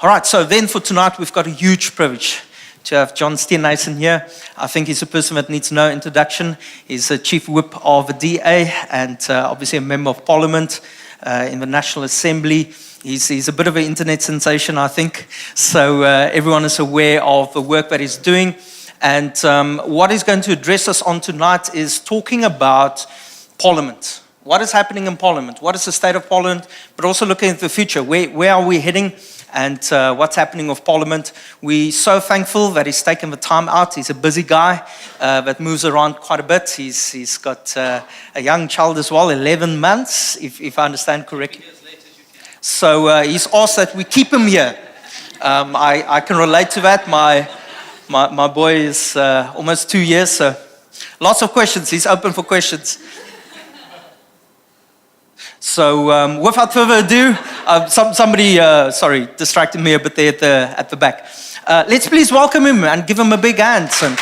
All right, so then for tonight, we've got a huge privilege to have John Steenhuisen here. I think he's a person that needs no introduction. He's a chief whip of the DA and obviously a member of parliament in the National Assembly. He's a bit of an internet sensation, I think. So everyone is aware of the work that he's doing. And what he's going to address us on tonight is talking about parliament. What is happening in parliament? What is the state of parliament? But also looking at the future. Where are we heading? And what's happening with parliament. We're so thankful that he's taken the time out. He's a busy guy that moves around quite a bit. He's got a young child as well, 11 months, if I understand correctly. So he's asked that we keep him here. I can relate to that. My boy is almost 2 years, so lots of questions. He's open for questions. So without further ado, somebody, distracted me a bit there at the back. Let's please welcome him and give him a big hand. And,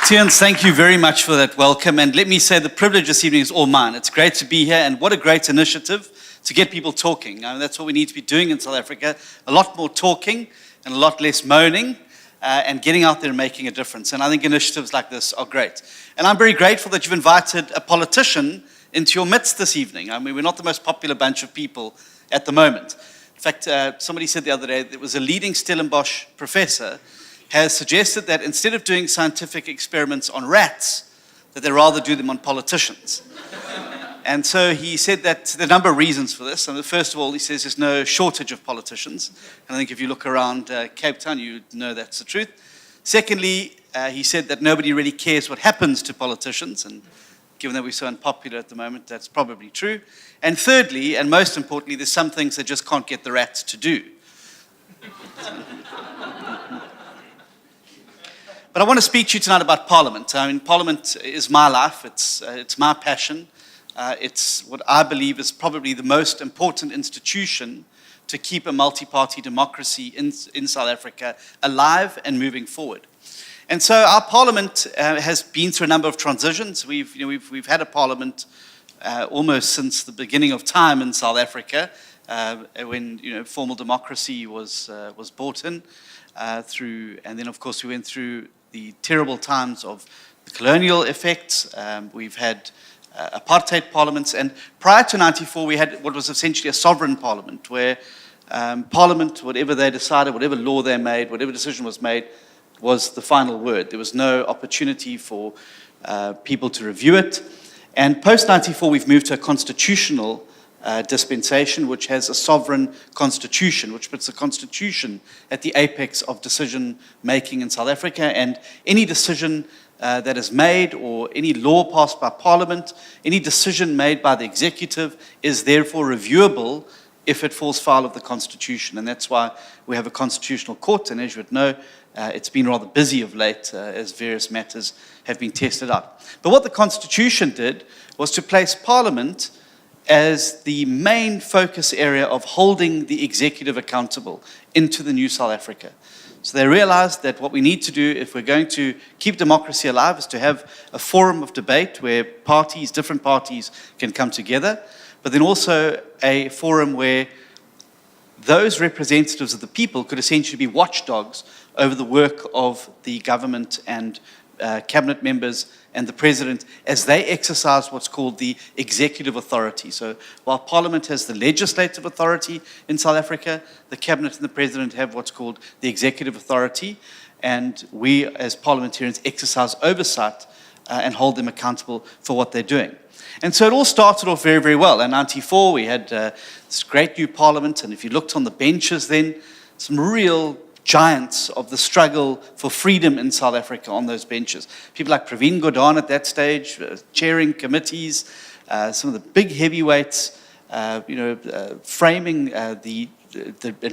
Tians, thank you very much for that welcome. And let me say the privilege this evening is all mine. It's great to be here, and what a great initiative to get people talking. I mean, that's what we need to be doing in South Africa. A lot more talking and a lot less moaning. And getting out there and making a difference. And I think initiatives like this are great. And I'm very grateful that you've invited a politician into your midst this evening. I mean, we're not the most popular bunch of people at the moment. In fact, somebody said the other day, there was a leading Stellenbosch professor has suggested that instead of doing scientific experiments on rats, that they rather do them on politicians. And so he said that there are a number of reasons for this. And first of all, he says there's no shortage of politicians. And I think if you look around Cape Town, you know that's the truth. Secondly, he said that nobody really cares what happens to politicians. And given that we're so unpopular at the moment, that's probably true. And thirdly, and most importantly, there's some things they just can't get the rats to do. But I want to speak to you tonight about Parliament. I mean, Parliament is my life. It's my passion. It's what I believe is probably the most important institution to keep a multi-party democracy in South Africa alive and moving forward. And so our parliament has been through a number of transitions. We've had a parliament almost since the beginning of time in South Africa, when formal democracy was brought in through, and then of course we went through the terrible times of the colonial effects. We've had apartheid parliaments, and prior to 94 we had what was essentially a sovereign parliament where parliament, whatever they decided, whatever law they made, whatever decision was made, was the final word. There was no opportunity for people to review it. And post 94 we've moved to a constitutional dispensation which has a sovereign constitution, which puts the constitution at the apex of decision making in South Africa, and any decision that is made or any law passed by Parliament, any decision made by the executive is therefore reviewable if it falls foul of the Constitution. And that's why we have a constitutional court, and as you would know, it's been rather busy of late as various matters have been tested out. But what the Constitution did was to place Parliament as the main focus area of holding the executive accountable into the new South Africa. So they realized that what we need to do if we're going to keep democracy alive is to have a forum of debate where parties, different parties can come together, but then also a forum where those representatives of the people could essentially be watchdogs over the work of the government and cabinet members and the president as they exercise what's called the executive authority. So while Parliament has the legislative authority in South Africa, the cabinet and the president have what's called the executive authority, and we as parliamentarians exercise oversight and hold them accountable for what they're doing. And so it all started off very, very well. In 94, we had this great new parliament, and if you looked on the benches then, some real giants of the struggle for freedom in South Africa on those benches. People like Pravin Gordhan at that stage, chairing committees, some of the big heavyweights, framing and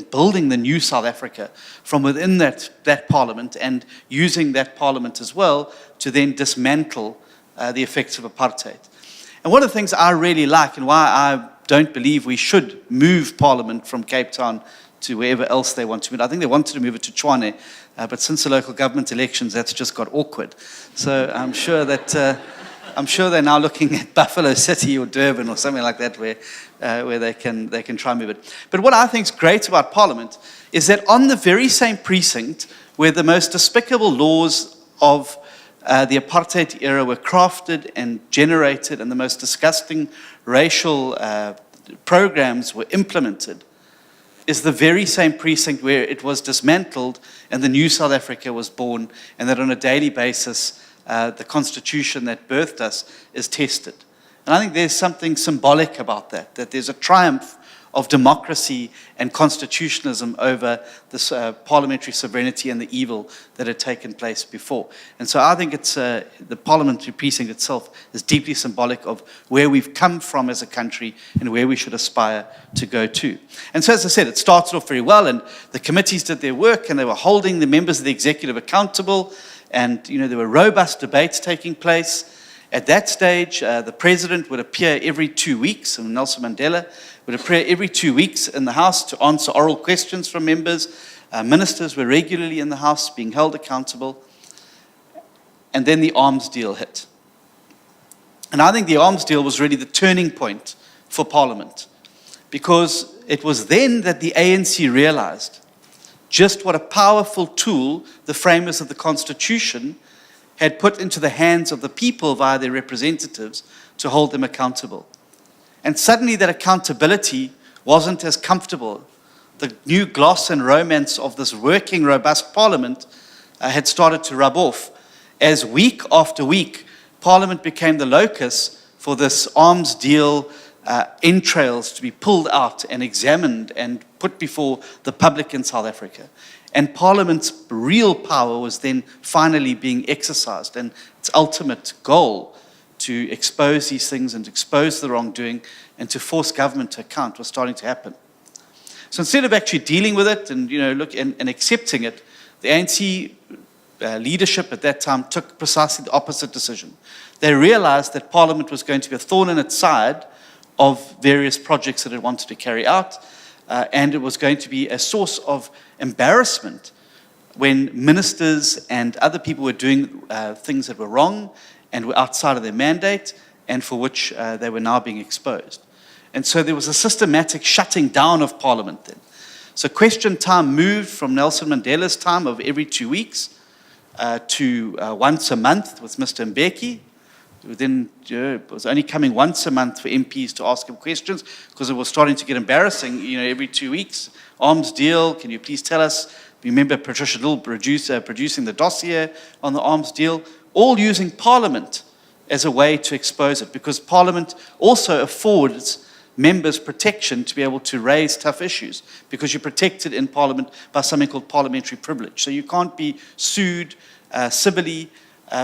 building the new South Africa from within that parliament, and using that parliament as well to then dismantle the effects of apartheid. And one of the things I really like, and why I don't believe we should move Parliament from Cape Town to wherever else they want to move. I think they wanted to move it to Tshwane, but since the local government elections, that's just got awkward. So I'm sure that I'm sure they're now looking at Buffalo City or Durban or something like that where they can try and move it. But what I think is great about Parliament is that on the very same precinct where the most despicable laws of the apartheid era were crafted and generated and the most disgusting racial programs were implemented, is the very same precinct where it was dismantled and the new South Africa was born, and that on a daily basis the constitution that birthed us is tested. And I think there's something symbolic about that there's a triumph of democracy and constitutionalism over this parliamentary sovereignty and the evil that had taken place before. And so I think it's the parliamentary precinct itself is deeply symbolic of where we've come from as a country and where we should aspire to go to. And so, as I said, it started off very well, and the committees did their work, and they were holding the members of the executive accountable, and there were robust debates taking place. At that stage, the president would appear every 2 weeks, and Nelson Mandela would appear every 2 weeks in the House to answer oral questions from members. Ministers were regularly in the House being held accountable. And then the arms deal hit. And I think the arms deal was really the turning point for Parliament, because it was then that the ANC realized just what a powerful tool the framers of the Constitution had put into the hands of the people via their representatives to hold them accountable. And suddenly that accountability wasn't as comfortable. The new gloss and romance of this working, robust Parliament had started to rub off, as week after week, Parliament became the locus for this arms deal entrails to be pulled out and examined and put before the public in South Africa. And Parliament's real power was then finally being exercised, and its ultimate goal to expose these things and to expose the wrongdoing and to force government to account was starting to happen. So instead of actually dealing with it and and accepting it, the ANC leadership at that time took precisely the opposite decision. They realized that Parliament was going to be a thorn in its side of various projects that it wanted to carry out, and it was going to be a source of embarrassment when ministers and other people were doing things that were wrong and were outside of their mandate, and for which they were now being exposed. And so there was a systematic shutting down of Parliament then. So question time moved from Nelson Mandela's time of every 2 weeks to once a month with Mr. Mbeki, who then was only coming once a month for MPs to ask him questions, because it was starting to get embarrassing, every 2 weeks. Arms deal, can you please tell us? Remember Patricia Dill producing the dossier on the arms deal, all using Parliament as a way to expose it, because Parliament also affords members protection to be able to raise tough issues, because you're protected in Parliament by something called parliamentary privilege. So you can't be sued civilly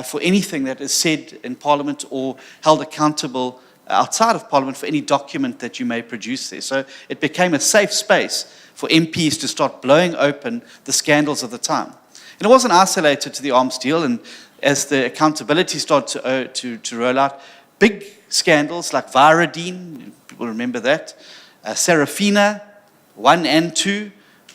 for anything that is said in Parliament or held accountable outside of Parliament for any document that you may produce there. So it became a safe space for MPs to start blowing open the scandals of the time. And it wasn't isolated to the arms deal, and as the accountability started to roll out, big scandals like Viridine, people remember that, Serafina 1 and 2,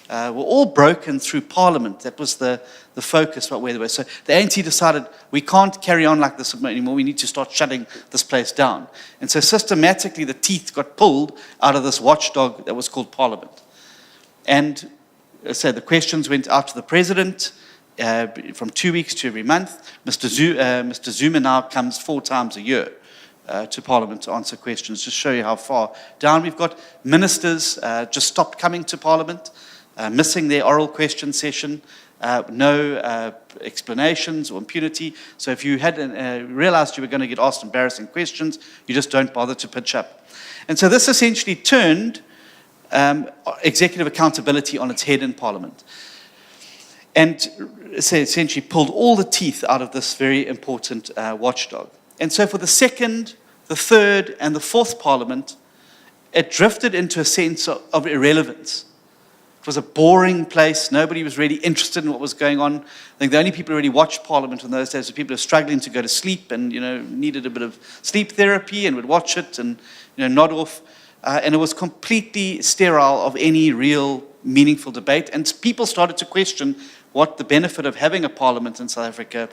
were all broken through Parliament. That was the focus about where they were. So the ANC decided, we can't carry on like this anymore, we need to start shutting this place down. And so systematically the teeth got pulled out of this watchdog that was called Parliament. And so the questions went out to the President from 2 weeks to every month. Mr. Zuma now comes 4 times a year to Parliament to answer questions, just show you how far down we've got. Ministers just stopped coming to Parliament, missing their oral question session, no explanations or impunity. So if you had realized you were going to get asked embarrassing questions, you just don't bother to pitch up. And so this essentially turned executive accountability on its head in Parliament, and essentially pulled all the teeth out of this very important watchdog. And so for the second, the third, and the fourth Parliament, it drifted into a sense of irrelevance. It was a boring place. Nobody was really interested in what was going on. I think the only people who really watched Parliament in those days were people who were struggling to go to sleep and needed a bit of sleep therapy and would watch it and nod off. And it was completely sterile of any real meaningful debate. And people started to question what the benefit of having a Parliament in South Africa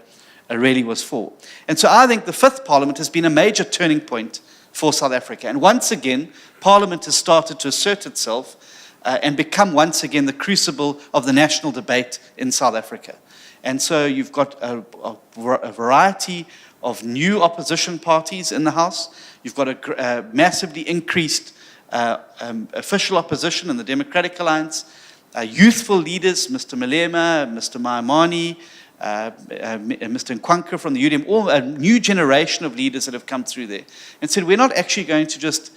really was for. And so I think the fifth Parliament has been a major turning point for South Africa. And once again, Parliament has started to assert itself and become once again the crucible of the national debate in South Africa. And so you've got a variety of new opposition parties in the House. You've got a massively increased official opposition in the Democratic Alliance, youthful leaders, Mr. Malema, Mr. Maimani, Mr. Nkwanka from the UDM, all a new generation of leaders that have come through there and said, we're not actually going to just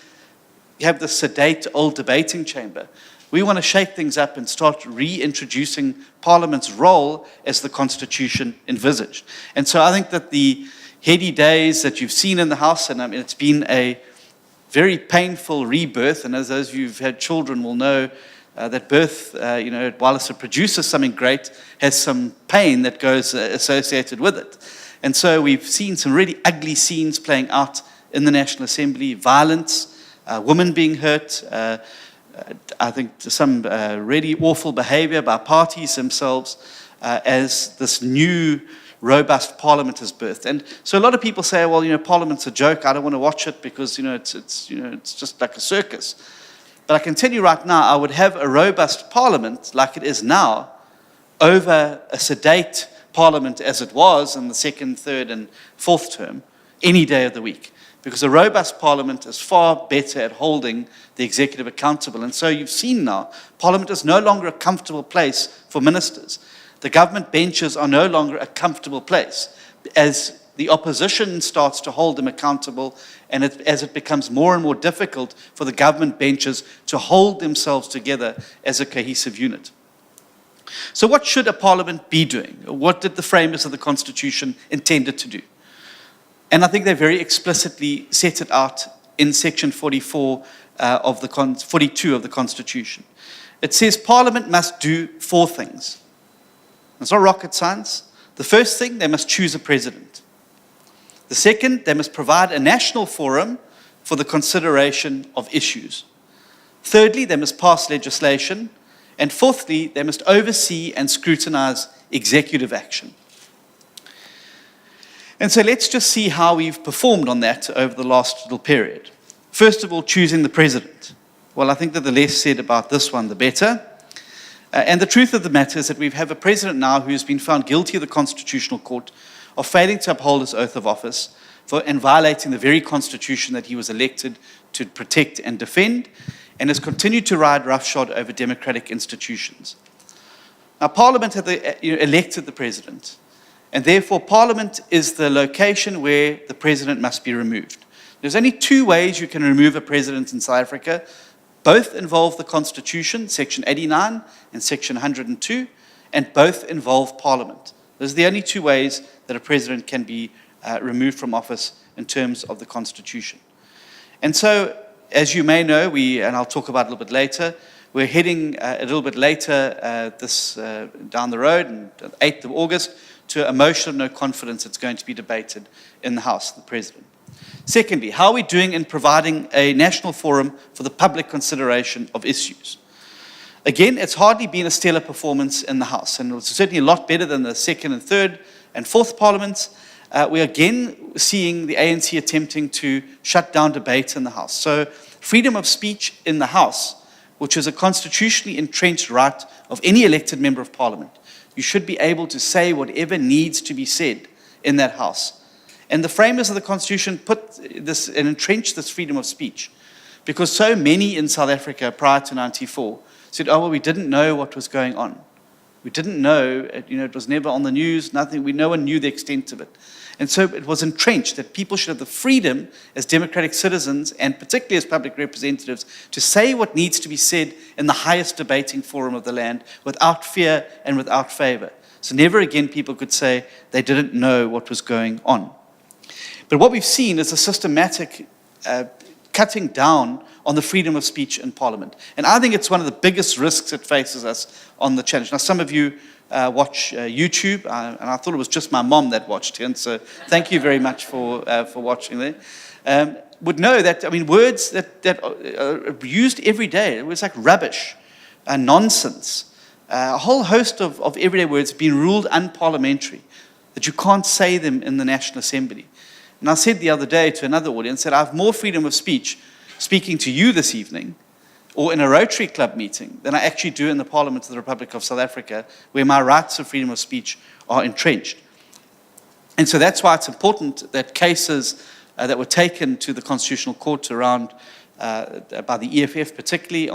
have this sedate old debating chamber. We want to shake things up and start reintroducing Parliament's role as the Constitution envisaged. And so I think that the heady days that you've seen in the House, and I mean, it's been a very painful rebirth, and as those of you who've had children will know, that birth, while it produces something great, has some pain that goes associated with it. And so we've seen some really ugly scenes playing out in the National Assembly, violence, women being hurt, I think some really awful behavior by parties themselves as this new robust Parliament has birthed. And so a lot of people say, well, Parliament's a joke, I don't want to watch it because, it's just like a circus. But I can tell you right now, I would have a robust Parliament like it is now over a sedate Parliament as it was in the second, third, and fourth term any day of the week. Because a robust Parliament is far better at holding the executive accountable. And so you've seen now, Parliament is no longer a comfortable place for ministers. The government benches are no longer a comfortable place. As the opposition starts to hold them accountable, and as it becomes more and more difficult for the government benches to hold themselves together as a cohesive unit. So what should a Parliament be doing? What did the framers of the Constitution intend it to do? And I think they very explicitly set it out in section 44 42 of the Constitution. It says Parliament must do four things. It's not rocket science. The first thing, they must choose a president. The second, they must provide a national forum for the consideration of issues. Thirdly, they must pass legislation. And fourthly, they must oversee and scrutinize executive action. And so let's just see how we've performed on that over the last little period. First of all, choosing the president. Well, I think that the less said about this one, the better. And the truth of the matter is that we have a president now who has been found guilty of the Constitutional Court of failing to uphold his oath of office and violating the very Constitution that he was elected to protect and defend, and has continued to ride roughshod over democratic institutions. Now, Parliament had elected the president, and therefore Parliament is the location where the president must be removed. There's only two ways you can remove a president in South Africa. Both involve the Constitution, Section 89 and Section 102, and both involve Parliament. Those are the only two ways that a president can be removed from office in terms of the Constitution. And so, as you may know, and I'll talk about it a little bit later, we're heading a little bit later down the road, on the 8th of August, to a motion of no confidence that's going to be debated in the House, the President. Secondly, how are we doing in providing a national forum for the public consideration of issues? Again, it's hardly been a stellar performance in the House, and it's certainly a lot better than the second and third and fourth parliaments. We're again seeing the ANC attempting to shut down debate in the House. So freedom of speech in the House, which is a constitutionally entrenched right of any elected member of Parliament. You should be able to say whatever needs to be said in that House. And the framers of the Constitution put this and entrenched this freedom of speech because so many in South Africa prior to 94 said, oh, well, we didn't know what was going on. We didn't know, it was never on the news, nothing, no one knew the extent of it. And so it was entrenched that people should have the freedom as democratic citizens and particularly as public representatives to say what needs to be said in the highest debating forum of the land without fear and without favor. So never again people could say they didn't know what was going on. But what we've seen is a systematic cutting down on the freedom of speech in Parliament. And I think it's one of the biggest risks that faces us on the challenge. Now, some of you watch YouTube, and I thought it was just my mom that watched it, and so thank you very much for watching there. Would know that, words that are used every day, it was like rubbish, nonsense, a whole host of everyday words being ruled unparliamentary. that you can't say them in the National Assembly. And I said the other day to another audience that I have more freedom of speech speaking to you this evening or in a Rotary Club meeting than I actually do in the Parliament of the Republic of South Africa, where my rights of freedom of speech are entrenched. And so that's why it's important that cases that were taken to the Constitutional Court around, by the EFF particularly,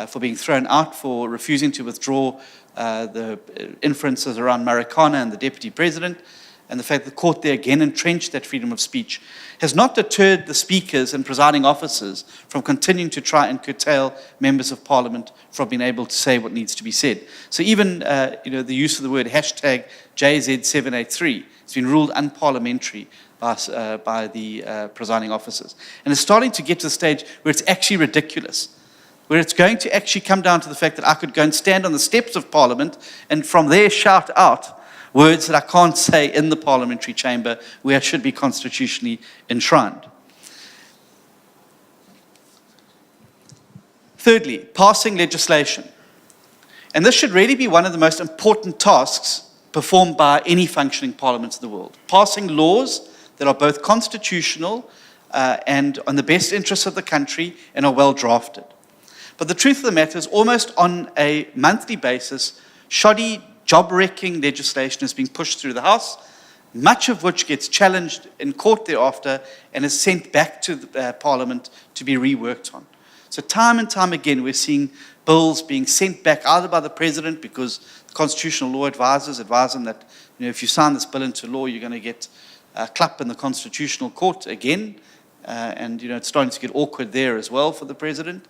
for being thrown out for refusing to withdraw the inferences around Marikana and the Deputy President, and the fact that the court there again entrenched that freedom of speech, has not deterred the speakers and presiding officers from continuing to try and curtail members of Parliament from being able to say what needs to be said. So even the use of the word hashtag JZ783 has been ruled unparliamentary by the presiding officers. And it's starting to get to the stage where it's actually ridiculous, where it's going to actually come down to the fact that I could go and stand on the steps of Parliament and from there shout out words that I can't say in the parliamentary chamber where it should be constitutionally enshrined. Thirdly, passing legislation. And this should really be one of the most important tasks performed by any functioning parliament in the world. Passing laws that are both constitutional and on the best interests of the country and are well drafted. But the truth of the matter is, almost on a monthly basis, shoddy, job-wrecking legislation is being pushed through the House, much of which gets challenged in court thereafter and is sent back to the Parliament to be reworked on. So time and time again, we're seeing bills being sent back either by the President, because the constitutional law advisors advise him that if you sign this bill into law, you're going to get a clap in the Constitutional Court again. And it's starting to get awkward there as well for the President.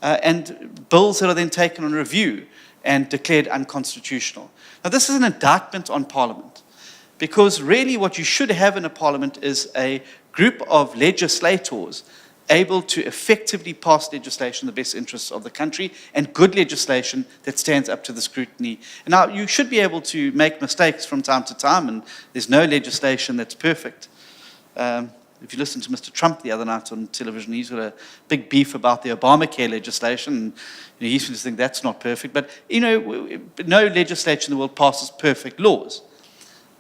And bills that are then taken on review and declared unconstitutional. Now, this is an indictment on Parliament, because really what you should have in a Parliament is a group of legislators able to effectively pass legislation in the best interests of the country, and good legislation that stands up to the scrutiny. And now, you should be able to make mistakes from time to time, and there's no legislation that's perfect. If you listen to Mr. Trump the other night on television, he's got a big beef about the Obamacare legislation, and he seems to think that's not perfect. But, no legislation in the world passes perfect laws.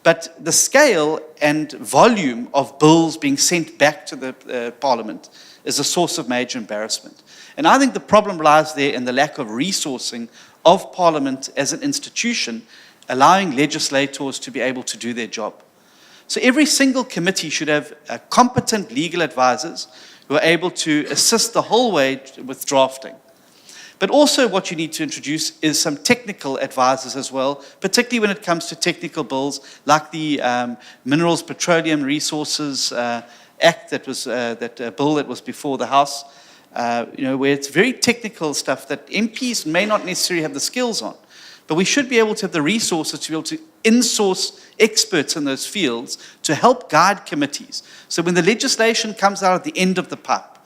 But the scale and volume of bills being sent back to the Parliament is a source of major embarrassment. And I think the problem lies there in the lack of resourcing of Parliament as an institution, allowing legislators to be able to do their job. So every single committee should have competent legal advisors who are able to assist the whole way with drafting. But also what you need to introduce is some technical advisors as well, particularly when it comes to technical bills like the Minerals, Petroleum Resources Act that bill that was before the House, where it's very technical stuff that MPs may not necessarily have the skills on. But we should be able to have the resources to be able to in-source experts in those fields to help guide committees. So when the legislation comes out at the end of the pipe,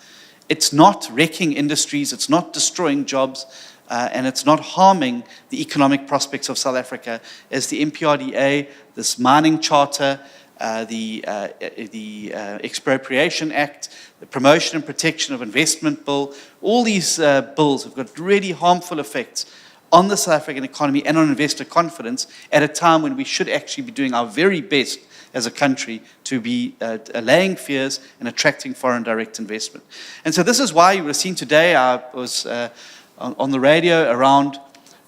it's not wrecking industries, it's not destroying jobs, and it's not harming the economic prospects of South Africa, as the MPRDA, this mining charter, the Expropriation Act, the Promotion and Protection of Investment Bill, all these bills have got really harmful effects on the South African economy and on investor confidence at a time when we should actually be doing our very best as a country to be allaying fears and attracting foreign direct investment. And so this is why you would have seen today, I was on the radio around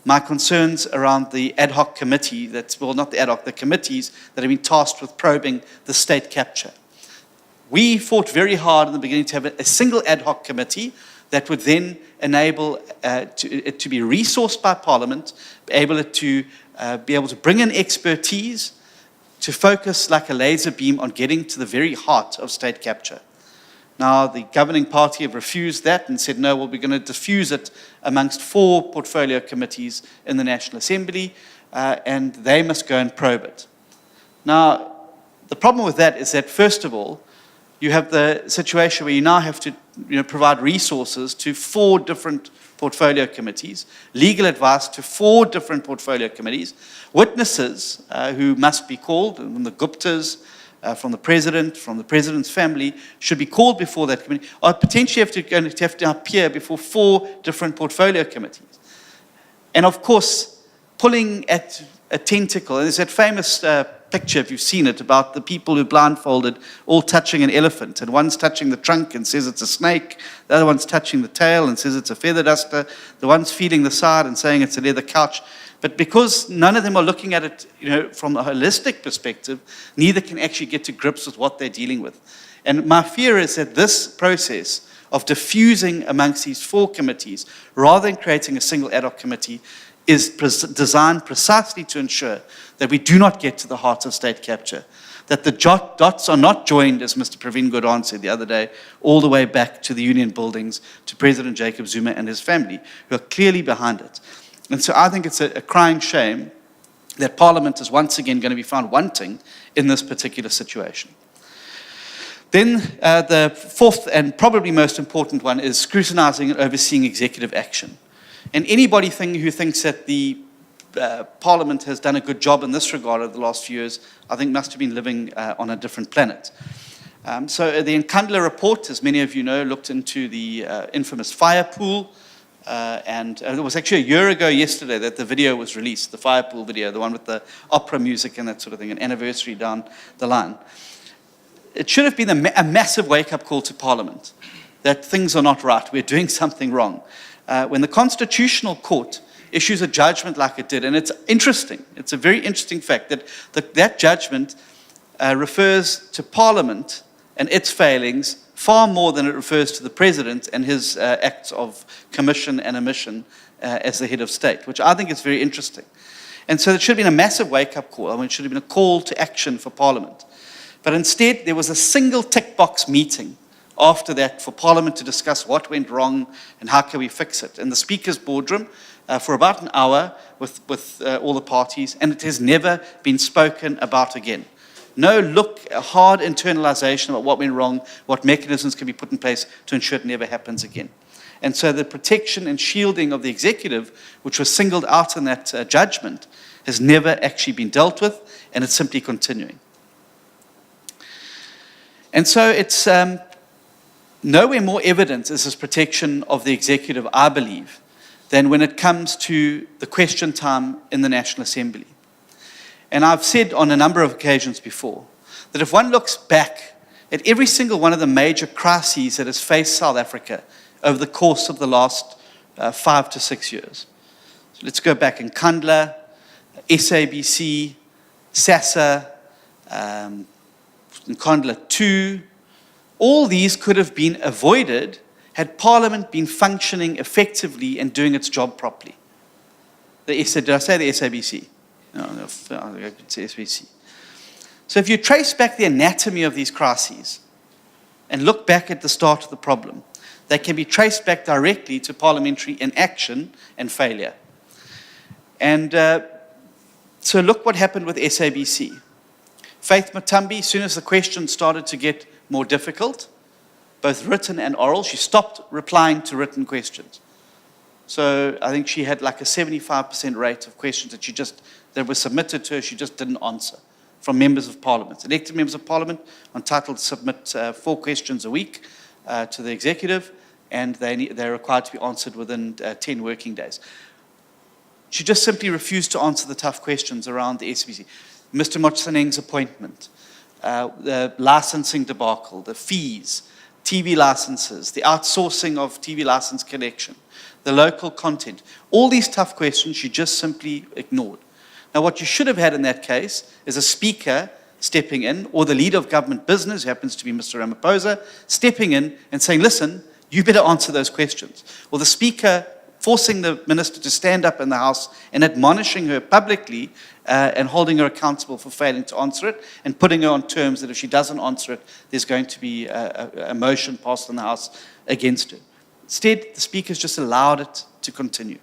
my concerns around the ad hoc committee, not the ad hoc, the committees that have been tasked with probing the state capture. We fought very hard in the beginning to have a single ad hoc committee that would then enable it to be resourced by Parliament, be able to bring in expertise, to focus like a laser beam on getting to the very heart of state capture. Now, the governing party have refused that and said, no, well, we're going to diffuse it amongst 4 portfolio committees in the National Assembly, and they must go and probe it. Now, the problem with that is that, first of all, you have the situation where you now have to provide resources to 4 different portfolio committees, legal advice to 4 different portfolio committees, witnesses who must be called, from the Guptas, from the President, from the President's family, should be called before that committee, or potentially have to appear before 4 different portfolio committees. And of course, pulling at a tentacle, and there's that famous picture, if you've seen it, about the people who blindfolded all touching an elephant, and one's touching the trunk and says it's a snake, the other one's touching the tail and says it's a feather duster, the one's feeling the side and saying it's a leather couch. But because none of them are looking at it, from a holistic perspective, neither can actually get to grips with what they're dealing with. And my fear is that this process of diffusing amongst these 4 committees, rather than creating a single ad hoc committee, is designed precisely to ensure that we do not get to the heart of state capture, that the dots are not joined, as Mr. Pravin Gordhan said the other day, all the way back to the Union buildings, to President Jacob Zuma and his family, who are clearly behind it. And so I think it's a crying shame that Parliament is once again going to be found wanting in this particular situation. Then the 4th and probably most important one is scrutinizing and overseeing executive action. And anybody who thinks that the Parliament has done a good job in this regard over the last few years, I think must have been living on a different planet. So the Nkandla report, as many of you know, looked into the infamous fire pool. And it was actually a year ago yesterday that the video was released, the fire pool video, the one with the opera music and that sort of thing, an anniversary down the line. It should have been a massive wake-up call to Parliament, that things are not right, we're doing something wrong. When the Constitutional Court issues a judgment like it did, and it's interesting, it's a very interesting fact that that judgment refers to Parliament and its failings far more than it refers to the President and his acts of commission and omission as the head of state, which I think is very interesting. And so it should have been a massive wake-up call. I mean, it should have been a call to action for Parliament. But instead, there was a single tick box meeting after that for Parliament to discuss what went wrong and how can we fix it. In the Speaker's boardroom for about an hour with all the parties, and it has never been spoken about again. No hard internalization about what went wrong, what mechanisms can be put in place to ensure it never happens again. And so the protection and shielding of the executive, which was singled out in that judgment, has never actually been dealt with, and it's simply continuing. And so it's nowhere more evident is this protection of the executive, I believe, than when it comes to the question time in the National Assembly. And I've said on a number of occasions before that if one looks back at every single one of the major crises that has faced South Africa over the course of the last 5 to 6 years. So let's go back in Nkandla, SABC, SASSA, Nkandla 2. All these could have been avoided had Parliament been functioning effectively and doing its job properly. Did I say the SABC? No, I could say SBC. So if you trace back the anatomy of these crises and look back at the start of the problem, they can be traced back directly to parliamentary inaction and failure. And so look what happened with SABC. Faith Matambi, as soon as the questions started to get more difficult, both written and oral, she stopped replying to written questions. So I think she had like a 75% rate of questions that were submitted to her, she just didn't answer, from members of Parliament. Elected members of Parliament are entitled to submit 4 questions a week to the executive, and they're required to be answered within 10 working days. She just simply refused to answer the tough questions around the SBC. Mr. Motsaneng's appointment, the licensing debacle, the fees, TV licenses, the outsourcing of TV license collection, the local content. All these tough questions she just simply ignored. Now, what you should have had in that case is a speaker stepping in, or the leader of government business, who happens to be Mr. Ramaphosa, stepping in and saying, listen, you better answer those questions. Or the speaker forcing the minister to stand up in the House and admonishing her publicly and holding her accountable for failing to answer it, and putting her on terms that if she doesn't answer it, there's going to be a motion passed in the House against her. Instead, the speakers just allowed it to continue.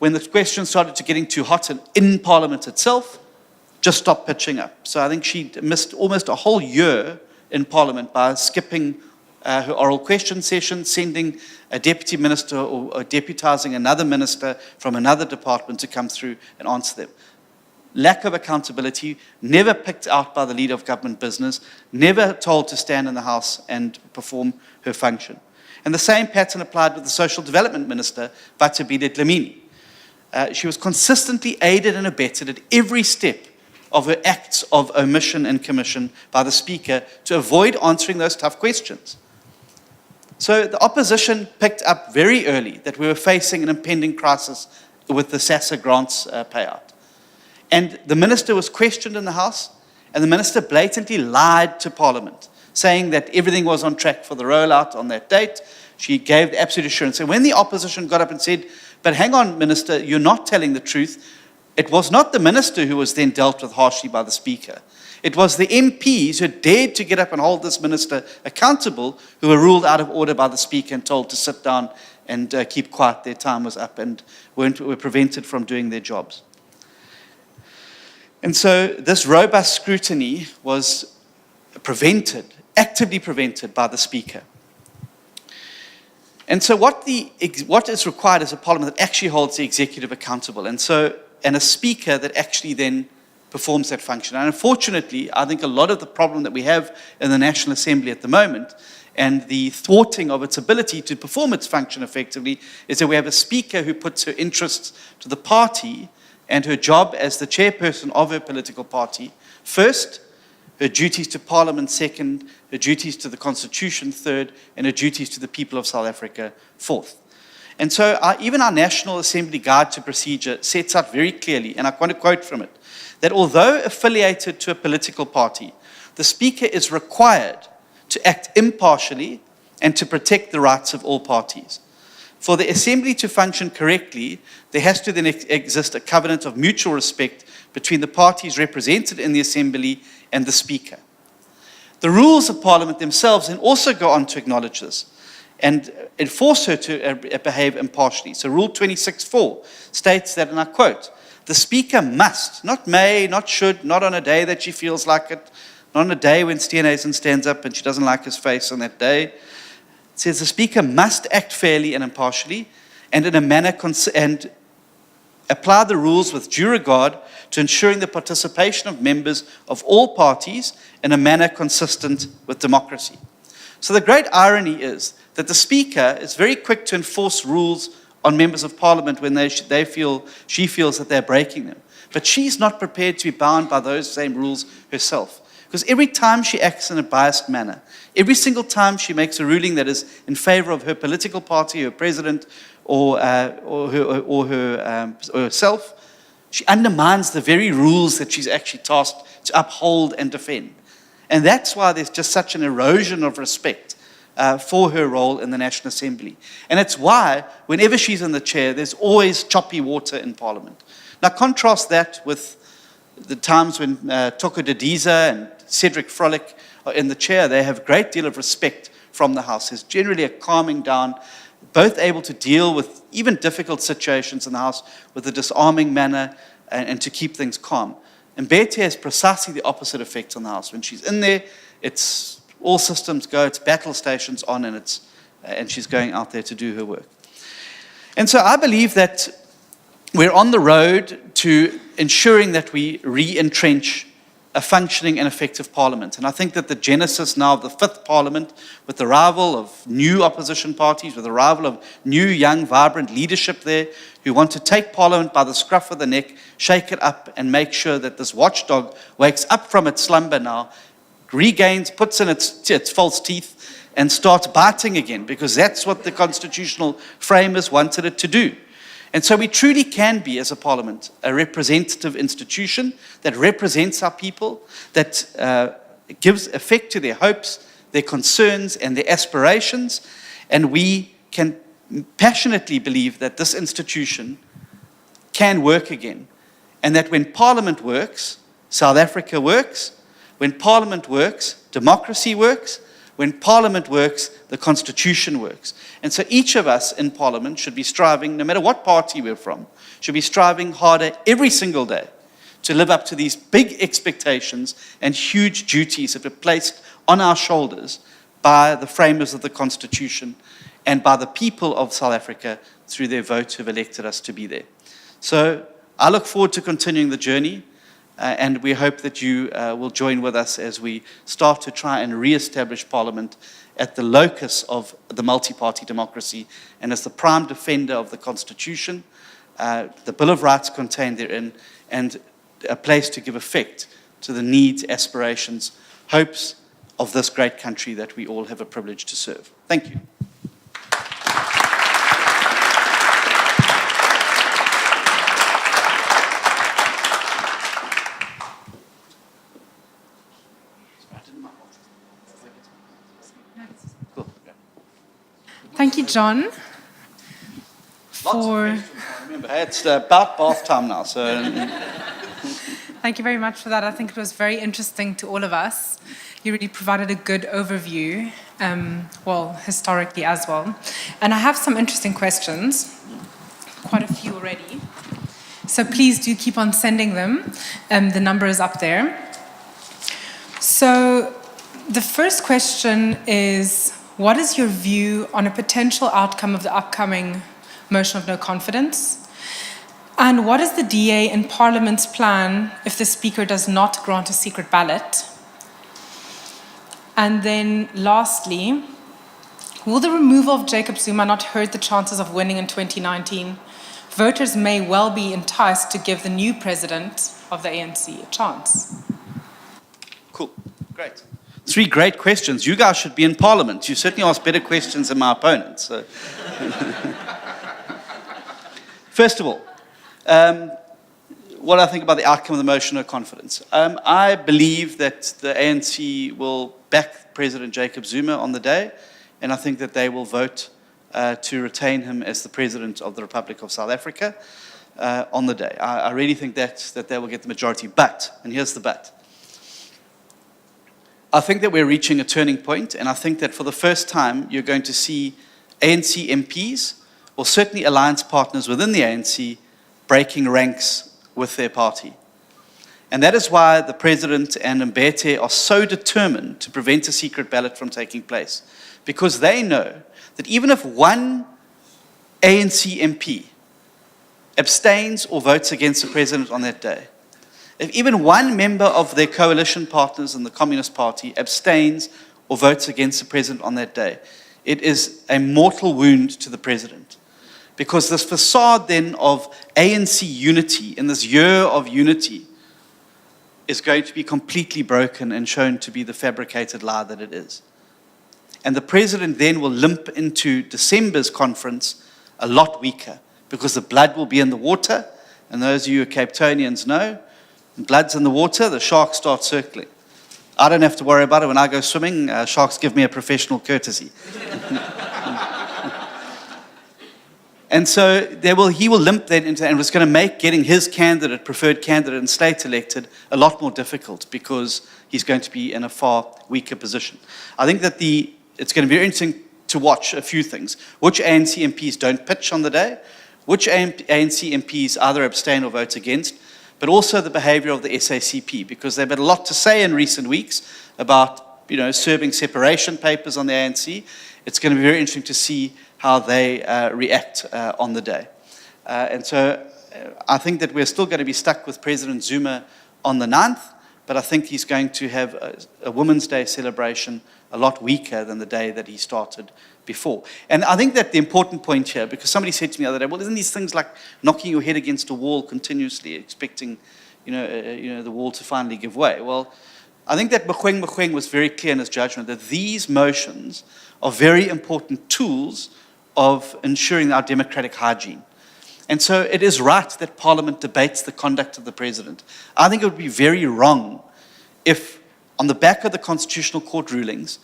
When the questions started to getting too hot in Parliament itself, just stopped pitching up. So I think she missed almost a whole year in Parliament by skipping her oral question session, sending a deputy minister or deputizing another minister from another department to come through and answer them. Lack of accountability, never picked out by the leader of government business, never told to stand in the House and perform her function. And the same pattern applied with the Social Development Minister, Bathabile Dlamini. She was consistently aided and abetted at every step of her acts of omission and commission by the Speaker to avoid answering those tough questions. So the opposition picked up very early that we were facing an impending crisis with the SASSA grants payout. And the minister was questioned in the House, and the minister blatantly lied to Parliament, saying that everything was on track for the rollout on that date. She gave absolute assurance. And when the opposition got up and said, but hang on, Minister, you're not telling the truth, it was not the minister who was then dealt with harshly by the Speaker. It was the MPs who dared to get up and hold this minister accountable who were ruled out of order by the Speaker and told to sit down and keep quiet. Their time was up and were prevented from doing their jobs. And so this robust scrutiny was prevented, actively prevented by the Speaker. And so what is required is a Parliament that actually holds the executive accountable, and a Speaker that actually then performs that function. And unfortunately, I think a lot of the problem that we have in the National Assembly at the moment and the thwarting of its ability to perform its function effectively is that we have a Speaker who puts her interests to the party and her job as the chairperson of her political party first, her duties to Parliament second, her duties to the Constitution third, and her duties to the people of South Africa fourth. And so even our National Assembly Guide to Procedure sets out very clearly, and I want to quote from it, that although affiliated to a political party, the Speaker is required to act impartially and to protect the rights of all parties. For the Assembly to function correctly, there has to then exist a covenant of mutual respect between the parties represented in the Assembly and the Speaker. The rules of Parliament themselves then also go on to acknowledge this and enforce her to behave impartially. So Rule 26.4 states that, and I quote, the Speaker must, not may, not should, not on a day that she feels like it, not on a day when Steenhuisen stands up and she doesn't like his face on that day. It says the Speaker must act fairly and impartially and in a manner and apply the rules with due regard to ensuring the participation of members of all parties in a manner consistent with democracy. So the great irony is that the Speaker is very quick to enforce rules on members of Parliament when she feels that they're breaking them. But she's not prepared to be bound by those same rules herself. Because every time she acts in a biased manner, every single time she makes a ruling that is in favor of her political party, her president, or herself, she undermines the very rules that she's actually tasked to uphold and defend. And that's why there's just such an erosion of respect for her role in the National Assembly. And it's why, whenever she's in the chair, there's always choppy water in Parliament. Now contrast that with the times when Toko Didiza and Cedric Frolick are in the chair. They have a great deal of respect from the House. There's generally a calming down, both able to deal with even difficult situations in the House with a disarming manner and to keep things calm. And Betty has precisely the opposite effect on the House. When she's in there, it's all systems go, it's battle stations on, and she's going out there to do her work. And so I believe that we're on the road to ensuring that we re-entrench a functioning and effective Parliament. And I think that the genesis now of the fifth Parliament, with the arrival of new opposition parties, with the arrival of new, young, vibrant leadership there, who want to take Parliament by the scruff of the neck, shake it up, and make sure that this watchdog wakes up from its slumber now, regains, puts in its false teeth, and starts biting again, because that's what the constitutional framers wanted it to do. And so we truly can be, as a Parliament, a representative institution that represents our people, that gives effect to their hopes, their concerns, and their aspirations. And we can passionately believe that this institution can work again. And that when Parliament works, South Africa works. When Parliament works, democracy works. When Parliament works, the Constitution works. And so each of us in Parliament should be striving, no matter what party we're from, should be striving harder every single day to live up to these big expectations and huge duties that were placed on our shoulders by the framers of the Constitution and by the people of South Africa through their vote who have elected us to be there. So I look forward to continuing the journey. And we hope that you will join with us as we start to try and re-establish Parliament at the locus of the multi-party democracy and as the prime defender of the Constitution, the Bill of Rights contained therein, and a place to give effect to the needs, aspirations, hopes of this great country that we all have a privilege to serve. Thank you. Thank you, John, Lots of for... questions, I remember. It's about bath time now, so... Thank you very much for that. I think it was very interesting to all of us. You really provided a good overview, well, historically as well. And I have some interesting questions, quite a few already. So please do keep on sending them. The number is up there. So the first question is, what is your view on a potential outcome of the upcoming motion of no confidence? And what is the DA and Parliament's plan if the Speaker does not grant a secret ballot? And then lastly, will the removal of Jacob Zuma not hurt the chances of winning in 2019? Voters may well be enticed to give the new president of the ANC a chance. Cool. Great. 3 great questions. You guys should be in Parliament. You certainly ask better questions than my opponent. So. First of all, what I think about the outcome of the motion of confidence. I believe that the ANC will back President Jacob Zuma on the day, and I think that they will vote to retain him as the President of the Republic of South Africa on the day. I really think that they will get the majority. But, and here's the but, I think that we're reaching a turning point, and I think that for the first time you're going to see ANC MPs, or certainly alliance partners within the ANC, breaking ranks with their party. And that is why the President and Mbete are so determined to prevent a secret ballot from taking place. Because they know that even if one ANC MP abstains or votes against the President on that day, if even one member of their coalition partners in the Communist Party abstains or votes against the President on that day, it is a mortal wound to the President. Because this facade then of ANC unity, in this year of unity, is going to be completely broken and shown to be the fabricated lie that it is. And the President then will limp into December's conference a lot weaker, because the blood will be in the water, and those of you who are Cape Townians know, when blood's in the water, the sharks start circling. I don't have to worry about it. When I go swimming, sharks give me a professional courtesy. And so he will limp then into, and it's going to make getting his candidate, preferred candidate and state elected, a lot more difficult, because he's going to be in a far weaker position. I think that it's going to be very interesting to watch a few things. Which ANC MPs don't pitch on the day, which ANC MPs either abstain or vote against, but also the behavior of the SACP, because they've had a lot to say in recent weeks about, serving separation papers on the ANC. It's going to be very interesting to see how they react on the day. And so I think that we're still going to be stuck with President Zuma on the 9th, but I think he's going to have a Women's Day celebration a lot weaker than the day that he started before. And I think that the important point here, because somebody said to me the other day, well, isn't these things like knocking your head against a wall continuously, expecting the wall to finally give way? Well, I think that Mogoeng was very clear in his judgment that these motions are very important tools of ensuring our democratic hygiene. And so it is right that Parliament debates the conduct of the President. I think it would be very wrong if, on the back of the Constitutional Court rulings,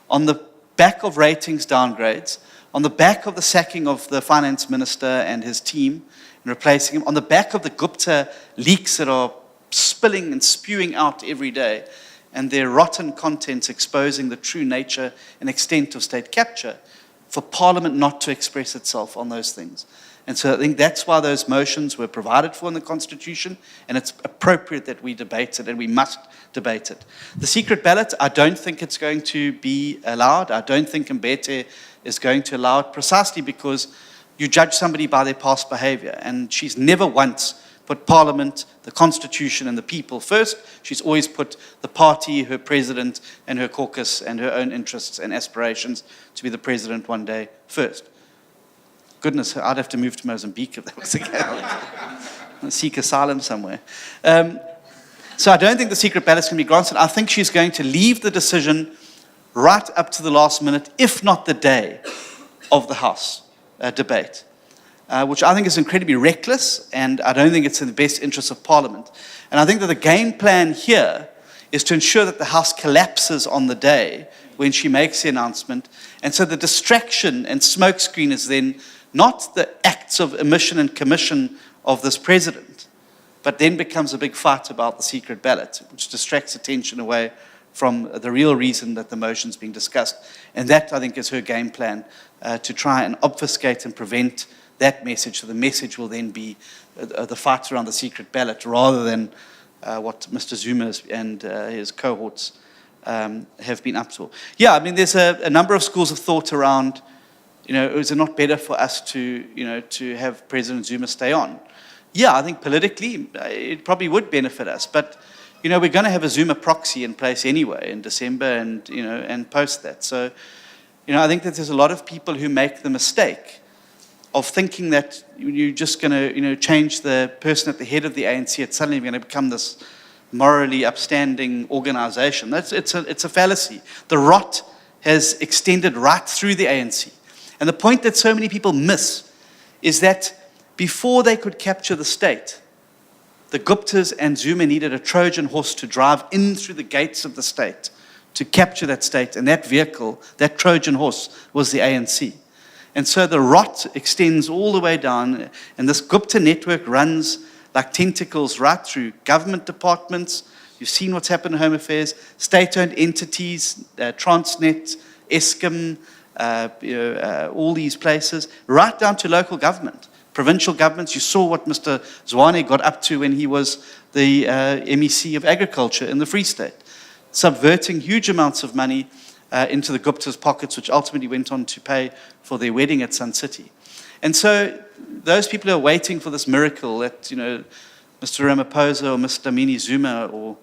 on the back of ratings downgrades, on the back of the sacking of the Finance Minister and his team and replacing him, on the back of the Gupta leaks that are spilling and spewing out every day, and their rotten contents exposing the true nature and extent of state capture, for Parliament not to express itself on those things. And so I think that's why those motions were provided for in the Constitution, and it's appropriate that we debate it, and we must debate it. The secret ballot, I don't think it's going to be allowed. I don't think Mbete is going to allow it, precisely because you judge somebody by their past behavior, and she's never once put Parliament, the Constitution, and the people first. She's always put the party, her president, and her caucus, and her own interests and aspirations to be the president one day first. Goodness, I'd have to move to Mozambique if that was the case. Seek asylum somewhere. So I don't think the secret ballot's going to be granted. I think she's going to leave the decision right up to the last minute, if not the day of the House debate, which I think is incredibly reckless, and I don't think it's in the best interest of Parliament. And I think that the game plan here is to ensure that the House collapses on the day when she makes the announcement. And so the distraction and smokescreen is then not the acts of omission and commission of this president, but then becomes a big fight about the secret ballot, which distracts attention away from the real reason that the motion's being discussed. And that, I think, is her game plan, to try and obfuscate and prevent that message. So the message will then be the fight around the secret ballot, rather than what Mr. Zuma and his cohorts have been up to. Yeah, I mean, there's a number of schools of thought around, is it not better for us to have President Zuma stay on? Yeah, I think politically it probably would benefit us, but we're going to have a Zuma proxy in place anyway in December, and post that. So, I think that there's a lot of people who make the mistake of thinking that you're just going to, change the person at the head of the ANC. It's suddenly going to become this morally upstanding organization. It's a fallacy. The rot has extended right through the ANC. And the point that so many people miss is that before they could capture the state, the Guptas and Zuma needed a Trojan horse to drive in through the gates of the state to capture that state. And that vehicle, that Trojan horse, was the ANC. And so the rot extends all the way down, and this Gupta network runs like tentacles right through government departments. You've seen what's happened in Home Affairs, state-owned entities, Transnet, Eskom, all these places, right down to local government, provincial governments. You saw what Mr. Zwane got up to when he was the MEC of Agriculture in the Free State, subverting huge amounts of money into the Gupta's pockets, which ultimately went on to pay for their wedding at Sun City. And so those people who are waiting for this miracle that, Mr. Ramaphosa or Mr. Dlamini Zuma, or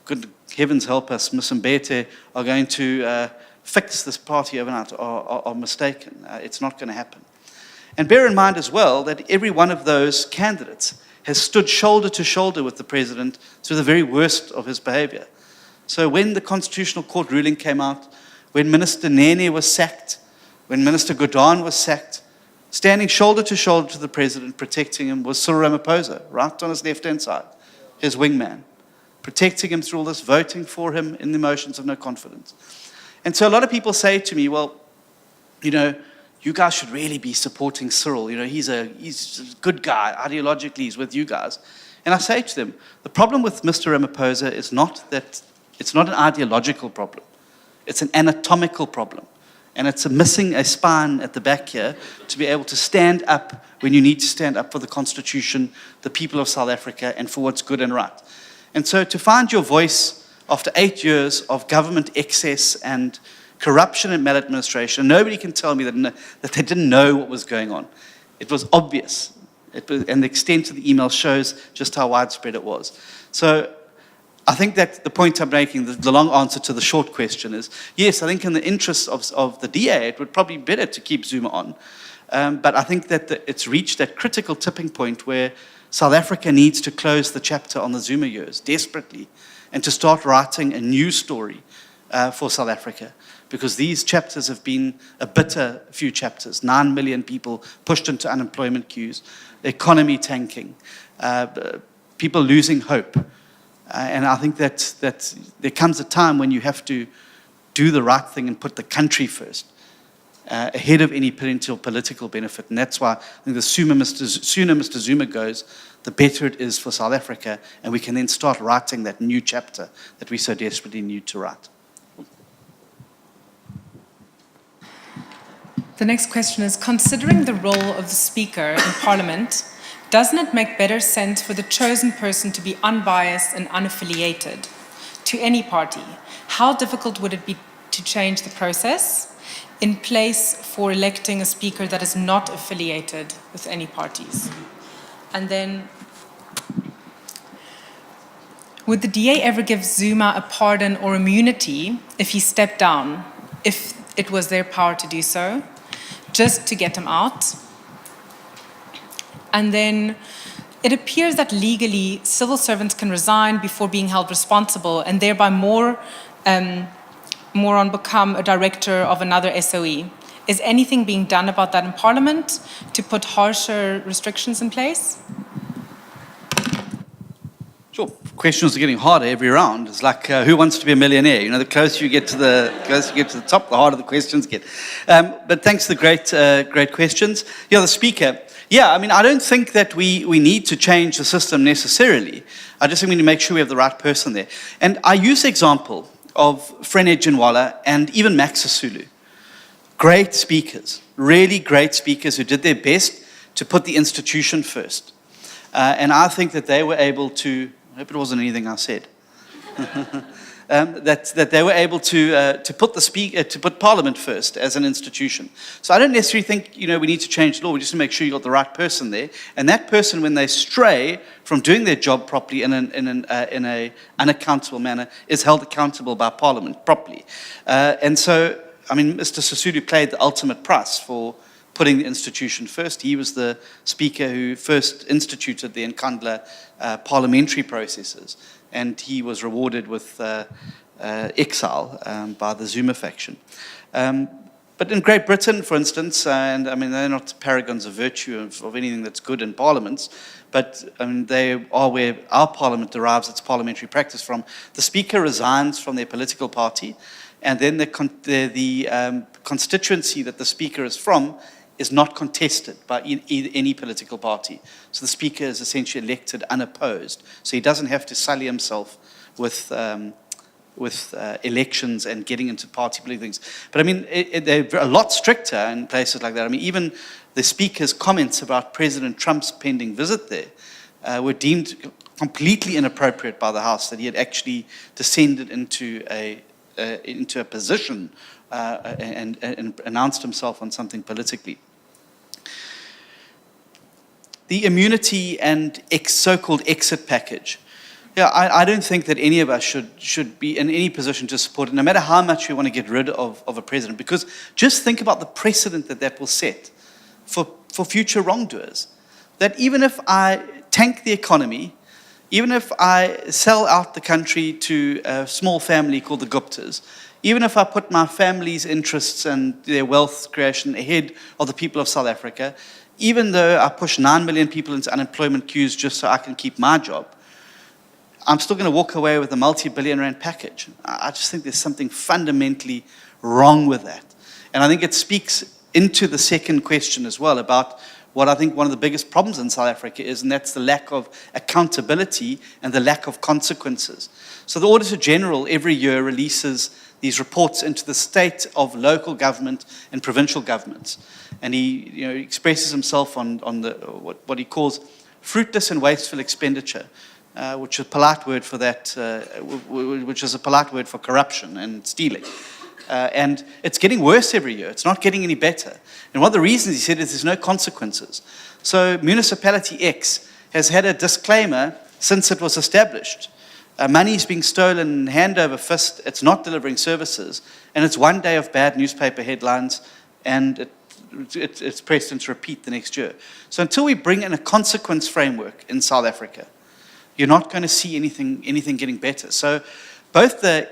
good heavens help us, Ms. Mbete, are going to fix this party overnight are mistaken. It's not going to happen. And bear in mind as well that every one of those candidates has stood shoulder to shoulder with the president through the very worst of his behavior. So when the Constitutional Court ruling came out, when Minister Nene was sacked, when Minister Godhan was sacked, standing shoulder to shoulder to the president, protecting him, was Cyril Ramaphosa, right on his left-hand side, his wingman, protecting him through all this, voting for him in the motions of no confidence. And so a lot of people say to me, well, you guys should really be supporting Cyril. He's a good guy. Ideologically, he's with you guys. And I say to them, the problem with Mr. Ramaphosa is not that it's not an ideological problem. It's an anatomical problem. And it's missing a spine at the back here to be able to stand up when you need to stand up for the Constitution, the people of South Africa, and for what's good and right. And so to find your voice after 8 years of government excess and corruption and maladministration, nobody can tell me that they didn't know what was going on. It was obvious. And the extent of the email shows just how widespread it was. So I think that the point I'm making, the long answer to the short question is, yes, I think in the interests of the DA, it would probably be better to keep Zuma on. But I think that it's reached that critical tipping point where South Africa needs to close the chapter on the Zuma years desperately, and to start writing a new story for South Africa. Because these chapters have been a bitter few chapters. 9 million people pushed into unemployment queues, the economy tanking, people losing hope. And I think that there comes a time when you have to do the right thing and put the country first, ahead of any potential political benefit. And that's why I think the sooner Mr. Zuma goes, the better it is for South Africa, and we can then start writing that new chapter that we so desperately need to write. The next question is, considering the role of the Speaker in Parliament, doesn't it make better sense for the chosen person to be unbiased and unaffiliated to any party? How difficult would it be to change the process in place for electing a Speaker that is not affiliated with any parties? And then, would the DA ever give Zuma a pardon or immunity if he stepped down, if it was their power to do so, just to get him out? And then, it appears that legally civil servants can resign before being held responsible and thereby more on become a director of another SOE. Is anything being done about that in Parliament to put harsher restrictions in place? Sure. Questions are getting harder every round. It's like who wants to be a millionaire? You know, the closer you get to the top, the harder the questions get. But thanks for the great questions. Yeah, the speaker. Yeah, I mean, I don't think that we need to change the system necessarily. I just think we need to make sure we have the right person there. And I use the example of Frene Ginwala and even Max Sisulu. Great speakers, really great speakers who did their best to put the institution first. And I think that they were able to, I hope it wasn't anything I said, that they were able to put Parliament first as an institution. So I don't necessarily think we need to change the law. We just need to make sure you got the right person there, and that person, when they stray from doing their job properly in an unaccountable manner, is held accountable by Parliament properly. And so, I mean, Mr. Sisulu paid the ultimate price for putting the institution first. He was the speaker who first instituted the Nkandla parliamentary processes, and he was rewarded with exile by the Zuma faction. But in Great Britain, for instance, and I mean, they're not paragons of virtue of anything that's good in parliaments, but I mean, they are where our parliament derives its parliamentary practice from. The speaker resigns from their political party, and then the constituency that the speaker is from is not contested by any political party. So the speaker is essentially elected unopposed. So he doesn't have to sully himself with elections and getting into party political things. But I mean, they're a lot stricter in places like that. I mean, even the speaker's comments about President Trump's pending visit there were deemed completely inappropriate by the House, that he had actually descended into a position and announced himself on something politically. The immunity and so-called exit package. Yeah, I don't think that any of us should be in any position to support it, no matter how much we want to get rid of a president, because just think about the precedent that will set for future wrongdoers. That even if I tank the economy, even if I sell out the country to a small family called the Guptas, even if I put my family's interests and their wealth creation ahead of the people of South Africa, even though I push 9 million people into unemployment queues just so I can keep my job, I'm still going to walk away with a multi-billion rand package. I just think there's something fundamentally wrong with that. And I think it speaks into the second question as well about what I think one of the biggest problems in South Africa is, and that's the lack of accountability and the lack of consequences. So the Auditor General every year releases these reports into the state of local government and provincial governments. And he expresses himself on what he calls fruitless and wasteful expenditure, which is a polite word for that, which is a polite word for corruption and stealing. And it's getting worse every year. It's not getting any better. And one of the reasons, he said, is there's no consequences. So Municipality X has had a disclaimer since it was established. Money is being stolen hand over fist. It's not delivering services. And it's one day of bad newspaper headlines, and it's pressed into repeat the next year. So until we bring in a consequence framework in South Africa, you're not going to see anything getting better. So both the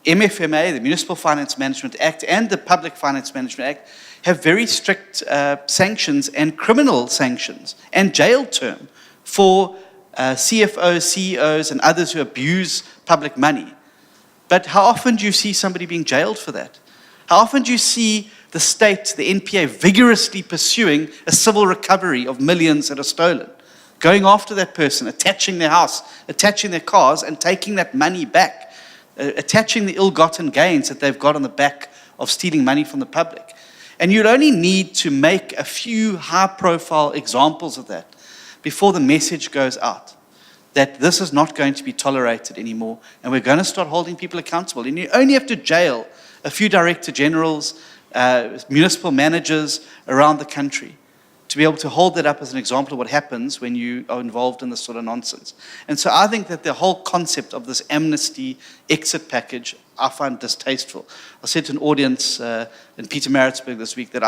MFMA, the Municipal Finance Management Act, and the Public Finance Management Act have very strict sanctions and criminal sanctions and jail term for CFOs, CEOs, and others who abuse public money. But how often do you see somebody being jailed for that? How often do you see the state, the NPA, vigorously pursuing a civil recovery of millions that are stolen, going after that person, attaching their house, attaching their cars, and taking that money back, attaching the ill-gotten gains that they've got on the back of stealing money from the public? And you'd only need to make a few high-profile examples of that before the message goes out that this is not going to be tolerated anymore, and we're going to start holding people accountable. And you only have to jail a few director generals, municipal managers around the country to be able to hold that up as an example of what happens when you are involved in this sort of nonsense. And so I think that the whole concept of this amnesty exit package, I find distasteful. I said to an audience in Pietermaritzburg this week that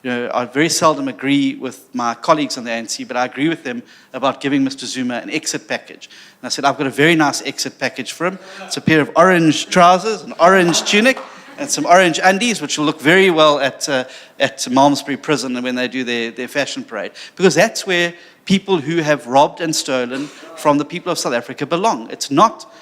I very seldom agree with my colleagues on the ANC, but I agree with them about giving Mr. Zuma an exit package. And I said, I've got a very nice exit package for him. It's a pair of orange trousers, an orange tunic, and some orange undies, which will look very well at Malmesbury Prison when they do their fashion parade. Because that's where people who have robbed and stolen from the people of South Africa belong. It's not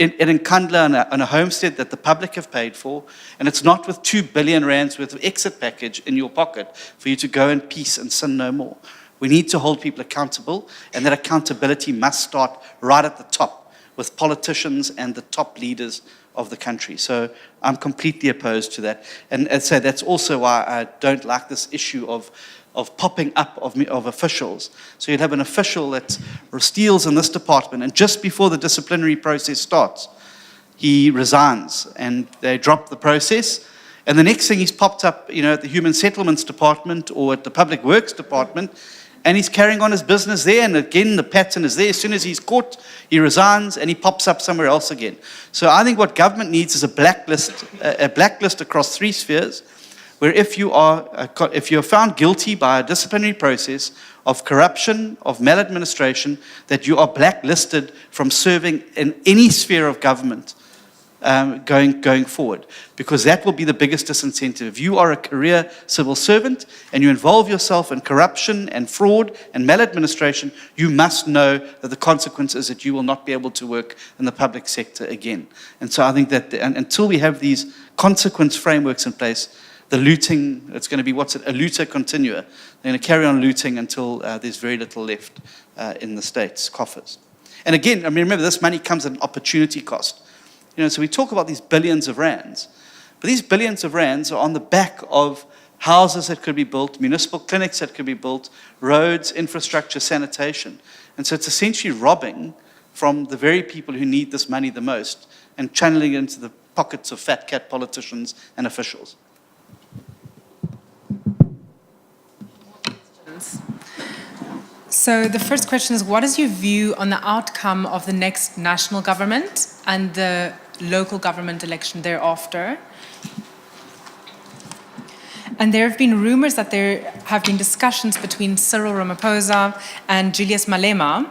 in Nkandla on a homestead that the public have paid for, and it's not with 2 billion rands worth of exit package in your pocket for you to go in peace and sin no more. We need to hold people accountable, and that accountability must start right at the top with politicians and the top leaders of the country. So I'm completely opposed to that. And as I say, that's also why I don't like this issue of popping up of officials. So you'd have an official that steals in this department, and just before the disciplinary process starts, he resigns, and they drop the process. And the next thing, he's popped up, at the Human Settlements Department or at the Public Works Department, and he's carrying on his business there. And again, the pattern is there. As soon as he's caught, he resigns, and he pops up somewhere else again. So I think what government needs is a blacklist across 3 spheres, where if you are found guilty by a disciplinary process of corruption, of maladministration, that you are blacklisted from serving in any sphere of government going forward, because that will be the biggest disincentive. If you are a career civil servant and you involve yourself in corruption and fraud and maladministration, you must know that the consequence is that you will not be able to work in the public sector again. And so I think that until we have these consequence frameworks in place, the looting, it's going to be, a looter continua. They're going to carry on looting until there's very little left in the state's coffers. And again, remember, this money comes at an opportunity cost. So we talk about these billions of rands, but these billions of rands are on the back of houses that could be built, municipal clinics that could be built, roads, infrastructure, sanitation. And so it's essentially robbing from the very people who need this money the most and channeling it into the pockets of fat cat politicians and officials. So the first question is, what is your view on the outcome of the next national government and the local government election thereafter? And there have been rumors that there have been discussions between Cyril Ramaphosa and Julius Malema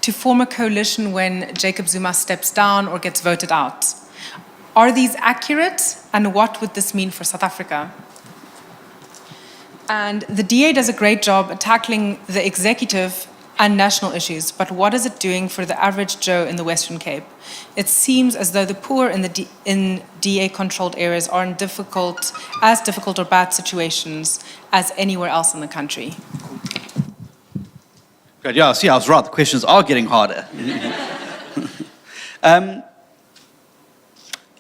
to form a coalition when Jacob Zuma steps down or gets voted out. Are these accurate, and what would this mean for South Africa? And the DA does a great job at tackling the executive and national issues, but what is it doing for the average Joe in the Western Cape? It seems as though the poor in DA-controlled areas are in as difficult or bad situations as anywhere else in the country. Good, yeah, see, I was right. The questions are getting harder.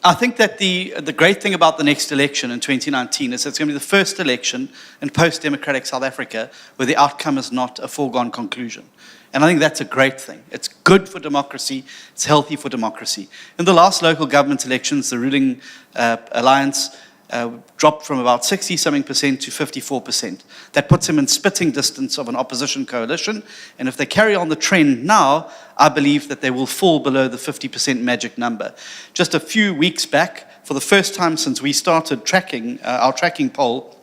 I think that the great thing about the next election in 2019 is it's going to be the first election in post-democratic South Africa where the outcome is not a foregone conclusion. And I think that's a great thing. It's good for democracy. It's healthy for democracy. In the last local government elections, the ruling alliance dropped from about 60-something% to 54%. That puts him in spitting distance of an opposition coalition. And if they carry on the trend now, I believe that they will fall below the 50% magic number. Just a few weeks back, for the first time since we started tracking our tracking poll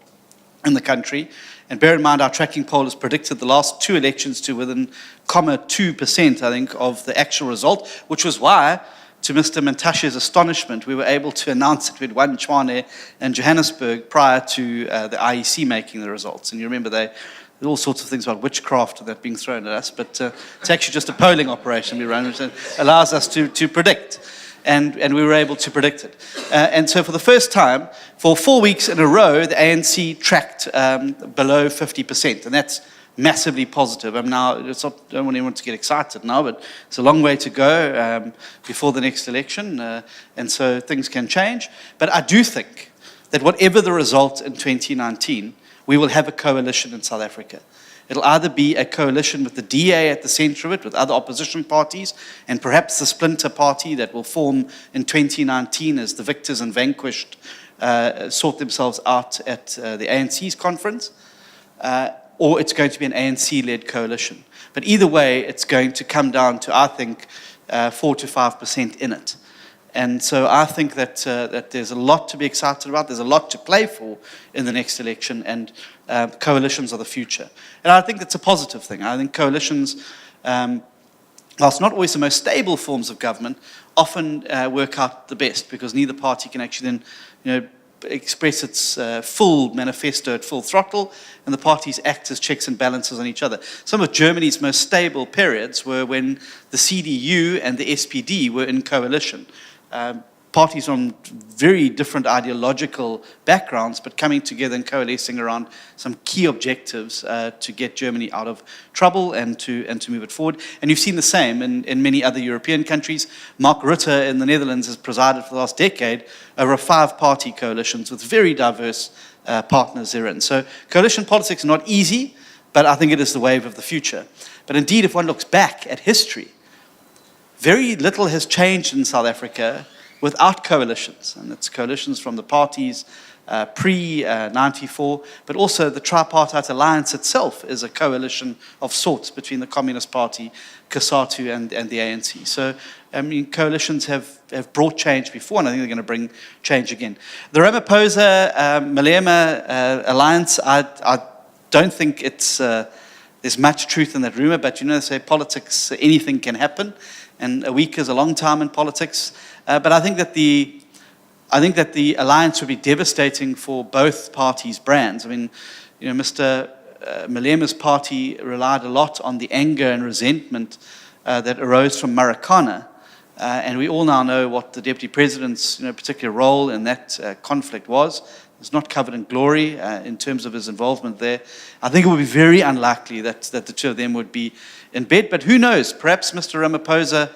in the country, and bear in mind our tracking poll has predicted the last 2 elections to within 0.2%, I think, of the actual result, which was why, to Mr. Mantashe's astonishment, we were able to announce that we'd won Tshwane and Johannesburg prior to the IEC making the results. And you remember there were all sorts of things about witchcraft that being thrown at us, but it's actually just a polling operation we run, which allows us to predict. And we were able to predict it. And so for the first time, for 4 weeks in a row, the ANC tracked below 50%, and that's massively positive. Now, I don't want anyone to get excited now, but it's a long way to go before the next election, and so things can change. But I do think that whatever the result in 2019, we will have a coalition in South Africa. It'll either be a coalition with the DA at the center of it, with other opposition parties, and perhaps the splinter party that will form in 2019 as the victors and vanquished sort themselves out at the ANC's conference, or it's going to be an ANC-led coalition. But either way, it's going to come down to, I think, 4 to 5% in it. And so I think that there's a lot to be excited about. There's a lot to play for in the next election, and coalitions are the future. And I think that's a positive thing. I think coalitions, whilst not always the most stable forms of government, often work out the best, because neither party can actually then, express its full manifesto at full throttle, and the parties act as checks and balances on each other. Some of Germany's most stable periods were when the CDU and the SPD were in coalition. Parties from very different ideological backgrounds, but coming together and coalescing around some key objectives to get Germany out of trouble and to move it forward. And you've seen the same in many other European countries. Mark Rutte in the Netherlands has presided for the last decade over 5-party coalitions with very diverse partners therein. So coalition politics is not easy, but I think it is the wave of the future. But indeed, if one looks back at history, very little has changed in South Africa without coalitions. And it's coalitions from the parties pre-94, but also the tripartite alliance itself is a coalition of sorts between the Communist Party, COSATU, and the ANC. So, I mean, coalitions have brought change before, and I think they're going to bring change again. The Ramaphosa-Malema alliance, I don't think there's much truth in that rumor, but they say politics, anything can happen. And a week is a long time in politics. But I think that the alliance would be devastating for both parties' brands. I mean, Mr. Malema's party relied a lot on the anger and resentment that arose from Marikana. And we all now know what the deputy president's particular role in that conflict was. It's not covered in glory in terms of his involvement there. I think it would be very unlikely that the two of them would be in bed. But who knows? Perhaps Mr. Ramaphosa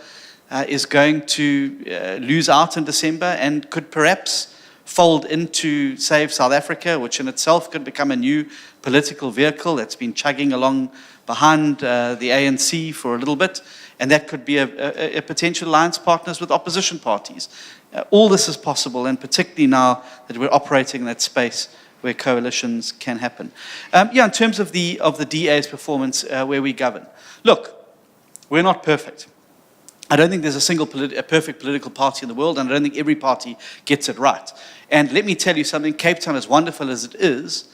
is going to lose out in December and could perhaps fold into Save South Africa, which in itself could become a new political vehicle that's been chugging along behind the ANC for a little bit. And that could be a potential alliance partners with opposition parties. All this is possible, and particularly now that we're operating in that space where coalitions can happen. In terms of the DA's performance where we govern. Look, we're not perfect. I don't think there's a perfect political party in the world, and I don't think every party gets it right. And let me tell you something, Cape Town, as wonderful as it is,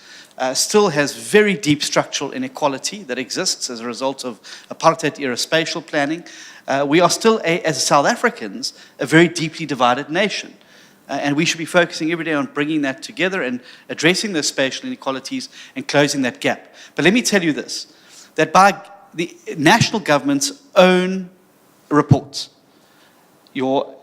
still has very deep structural inequality that exists as a result of apartheid-era spatial planning. We are still, as South Africans, a very deeply divided nation. And we should be focusing every day on bringing that together and addressing those spatial inequalities and closing that gap. But let me tell you this, that by the national government's own reports, your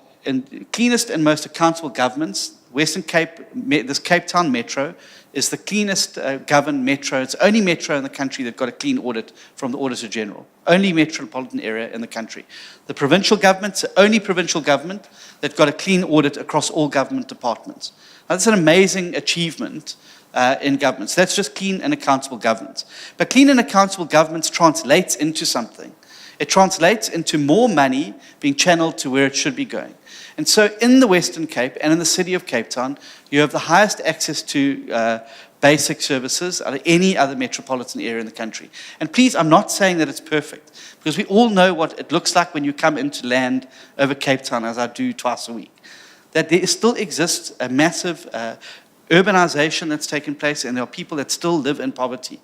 cleanest and most accountable governments, Western Cape, this Cape Town Metro, is the cleanest governed metro. It's the only metro in the country that got a clean audit from the Auditor General. Only metropolitan area in the country. The provincial government's the only provincial government that got a clean audit across all government departments. Now, that's an amazing achievement in governments. That's just clean and accountable governance. But clean and accountable governance translates into something. It translates into more money being channeled to where it should be going. And so in the Western Cape and in the city of Cape Town, you have the highest access to basic services out of any other metropolitan area in the country. And please, I'm not saying that it's perfect, because we all know what it looks like when you come into land over Cape Town, as I do twice a week. That there still exists a massive urbanization that's taken place, and there are people that still live in poverty.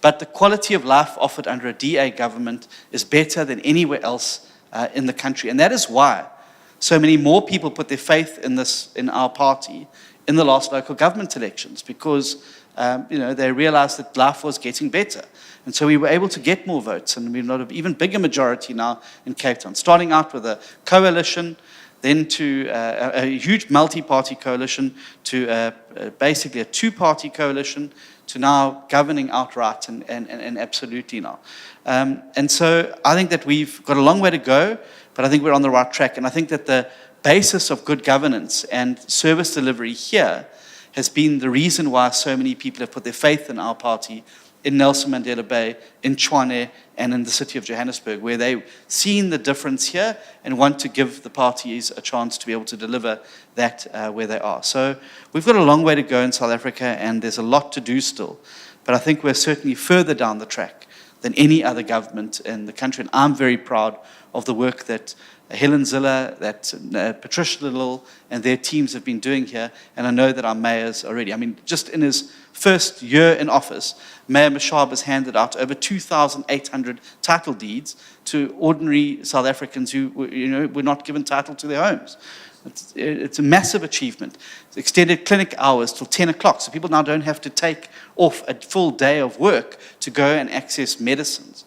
But the quality of life offered under a DA government is better than anywhere else in the country. And that is why so many more people put their faith in our party in the last local government elections, because they realized that life was getting better. And so we were able to get more votes, and we've got an even bigger majority now in Cape Town, starting out with a coalition, then to a huge multi-party coalition, to basically a two-party coalition, to now governing outright and absolutely now. And so I think that we've got a long way to go, but I think we're on the right track. And I think that the basis of good governance and service delivery here has been the reason why so many people have put their faith in our party in Nelson Mandela Bay, in Tshwane, and in the city of Johannesburg, where they've seen the difference here and want to give the parties a chance to be able to deliver that where they are. So we've got a long way to go in South Africa, and there's a lot to do still. But I think we're certainly further down the track than any other government in the country. And I'm very proud of the work that Helen Ziller, that Patricia Little and their teams have been doing here, and I know that our mayor's already, I mean, just in his first year in office, Mayor Mashab has handed out over 2,800 title deeds to ordinary South Africans who were not given title to their homes. It's a massive achievement. It's extended clinic hours till 10 o'clock, so people now don't have to take off a full day of work to go and access medicines.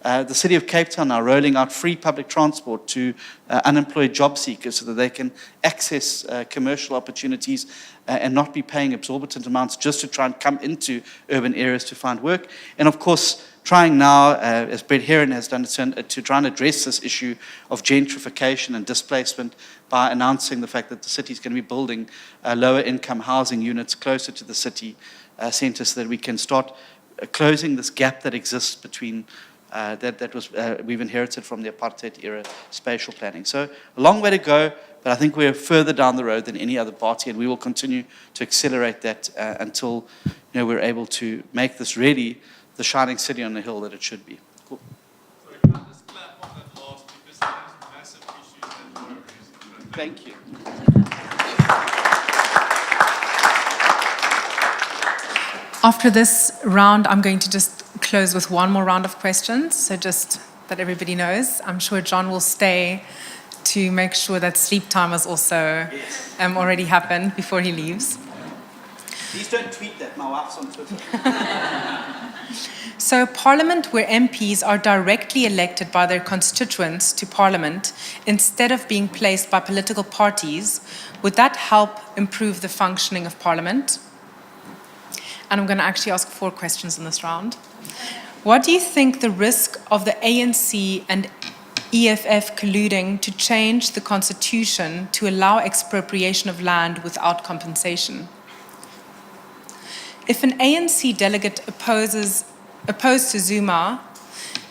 The City of Cape Town are rolling out free public transport to unemployed job seekers so that they can access commercial opportunities and not be paying exorbitant amounts just to try and come into urban areas to find work. And of course, trying now, as Brett Heron has done, to try and address this issue of gentrification and displacement by announcing the fact that the city is going to be building lower income housing units closer to the city centre so that we can start closing this gap that exists between we've inherited from the apartheid era spatial planning. So a long way to go, but I think we're further down the road than any other party, and we will continue to accelerate that until we're able to make this really the shining city on the hill that it should be. Cool. Sorry, can I just clap on that last, because there's massive issues that were raised. Thank you. After this round, I'm going to just close with one more round of questions, so just that everybody knows. I'm sure John will stay to make sure that sleep time has also already happened before he leaves. Please don't tweet that, my wife's on Twitter. So Parliament, where MPs are directly elected by their constituents to Parliament instead of being placed by political parties, would that help improve the functioning of Parliament? And I'm going to actually ask 4 questions in this round. What do you think the risk of the ANC and EFF colluding to change the constitution to allow expropriation of land without compensation? If an ANC delegate opposed to Zuma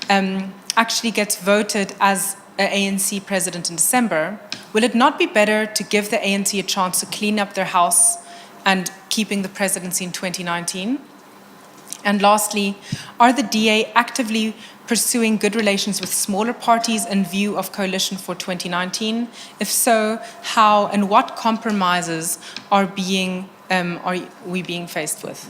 actually gets voted as an ANC president in December, will it not be better to give the ANC a chance to clean up their house and keeping the presidency in 2019? And lastly, are the DA actively pursuing good relations with smaller parties in view of coalition for 2019? If so, how and what compromises are we being faced with?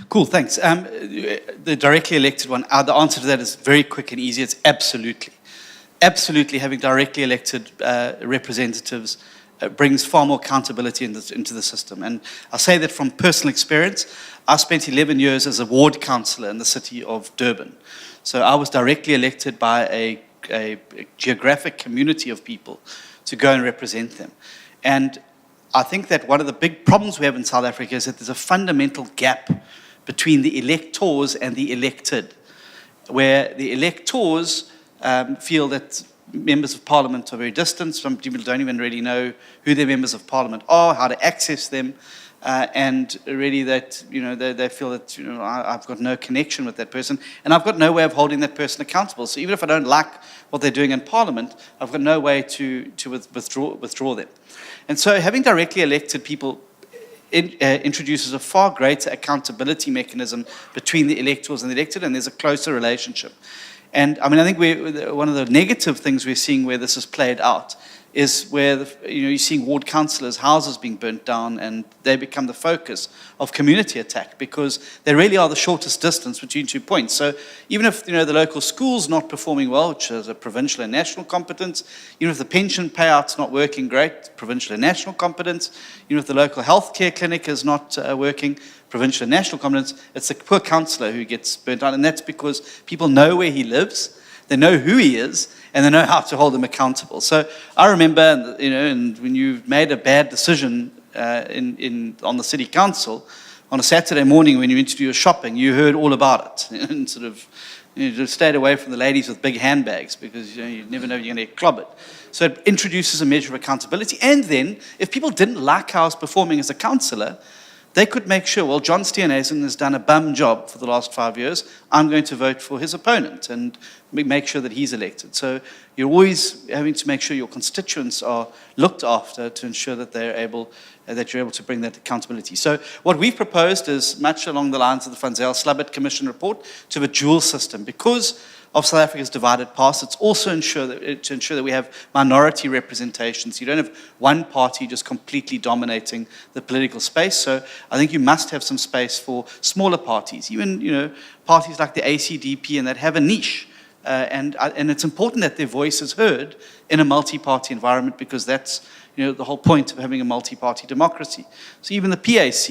Cool, thanks. The directly elected one, the answer to that is very quick and easy. It's absolutely. Absolutely, having directly elected representatives brings far more accountability into the system. And I say that from personal experience. I spent 11 years as a ward councillor in the city of Durban. So I was directly elected by a geographic community of people to go and represent them. And I think that one of the big problems we have in South Africa is that there's a fundamental gap between the electors and the elected, where the electors feel that members of parliament are very distant. Some people don't even really know who their members of parliament are, how to access them, and really that they feel that I've got no connection with that person, and I've got no way of holding that person accountable. So even if I don't like what they're doing in parliament, I've got no way to withdraw them. And so having directly elected people introduces a far greater accountability mechanism between the electors and the elected, and there's a closer relationship. And I mean, I think one of the negative things we're seeing where this is played out is where you're seeing ward councillors' houses being burnt down, and they become the focus of community attack because they really are the shortest distance between 2 points. So even if the local school's not performing well, which is a provincial and national competence, even if the pension payout's not working great, provincial and national competence, even if the local healthcare clinic is not working, provincial and national competence, it's the poor councillor who gets burnt out, and that's because people know where he lives, they know who he is, and they know how to hold him accountable. So I remember, and when you've made a bad decision on the city council, on a Saturday morning when you went to do your shopping, you heard all about it, and sort of just stayed away from the ladies with big handbags because you never know you're going to get clobbered. So it introduces a measure of accountability. And then, if people didn't like how I was performing as a councillor, they could make sure, well, John Steenhuisen has done a bum job for the last 5 years. I'm going to vote for his opponent. And make sure that he's elected. So you're always having to make sure your constituents are looked after to ensure that they're able, that you're able to bring that accountability. So what we've proposed is much along the lines of the Van Zyl-Slabbert Commission report, to have a dual system. Because of South Africa's divided past, it's also to ensure that we have minority representation. So you don't have one party just completely dominating the political space. So I think you must have some space for smaller parties, even parties like the ACDP, and that have a niche. And it's important that their voice is heard in a multi-party environment, because that's the whole point of having a multi-party democracy. So even the PAC,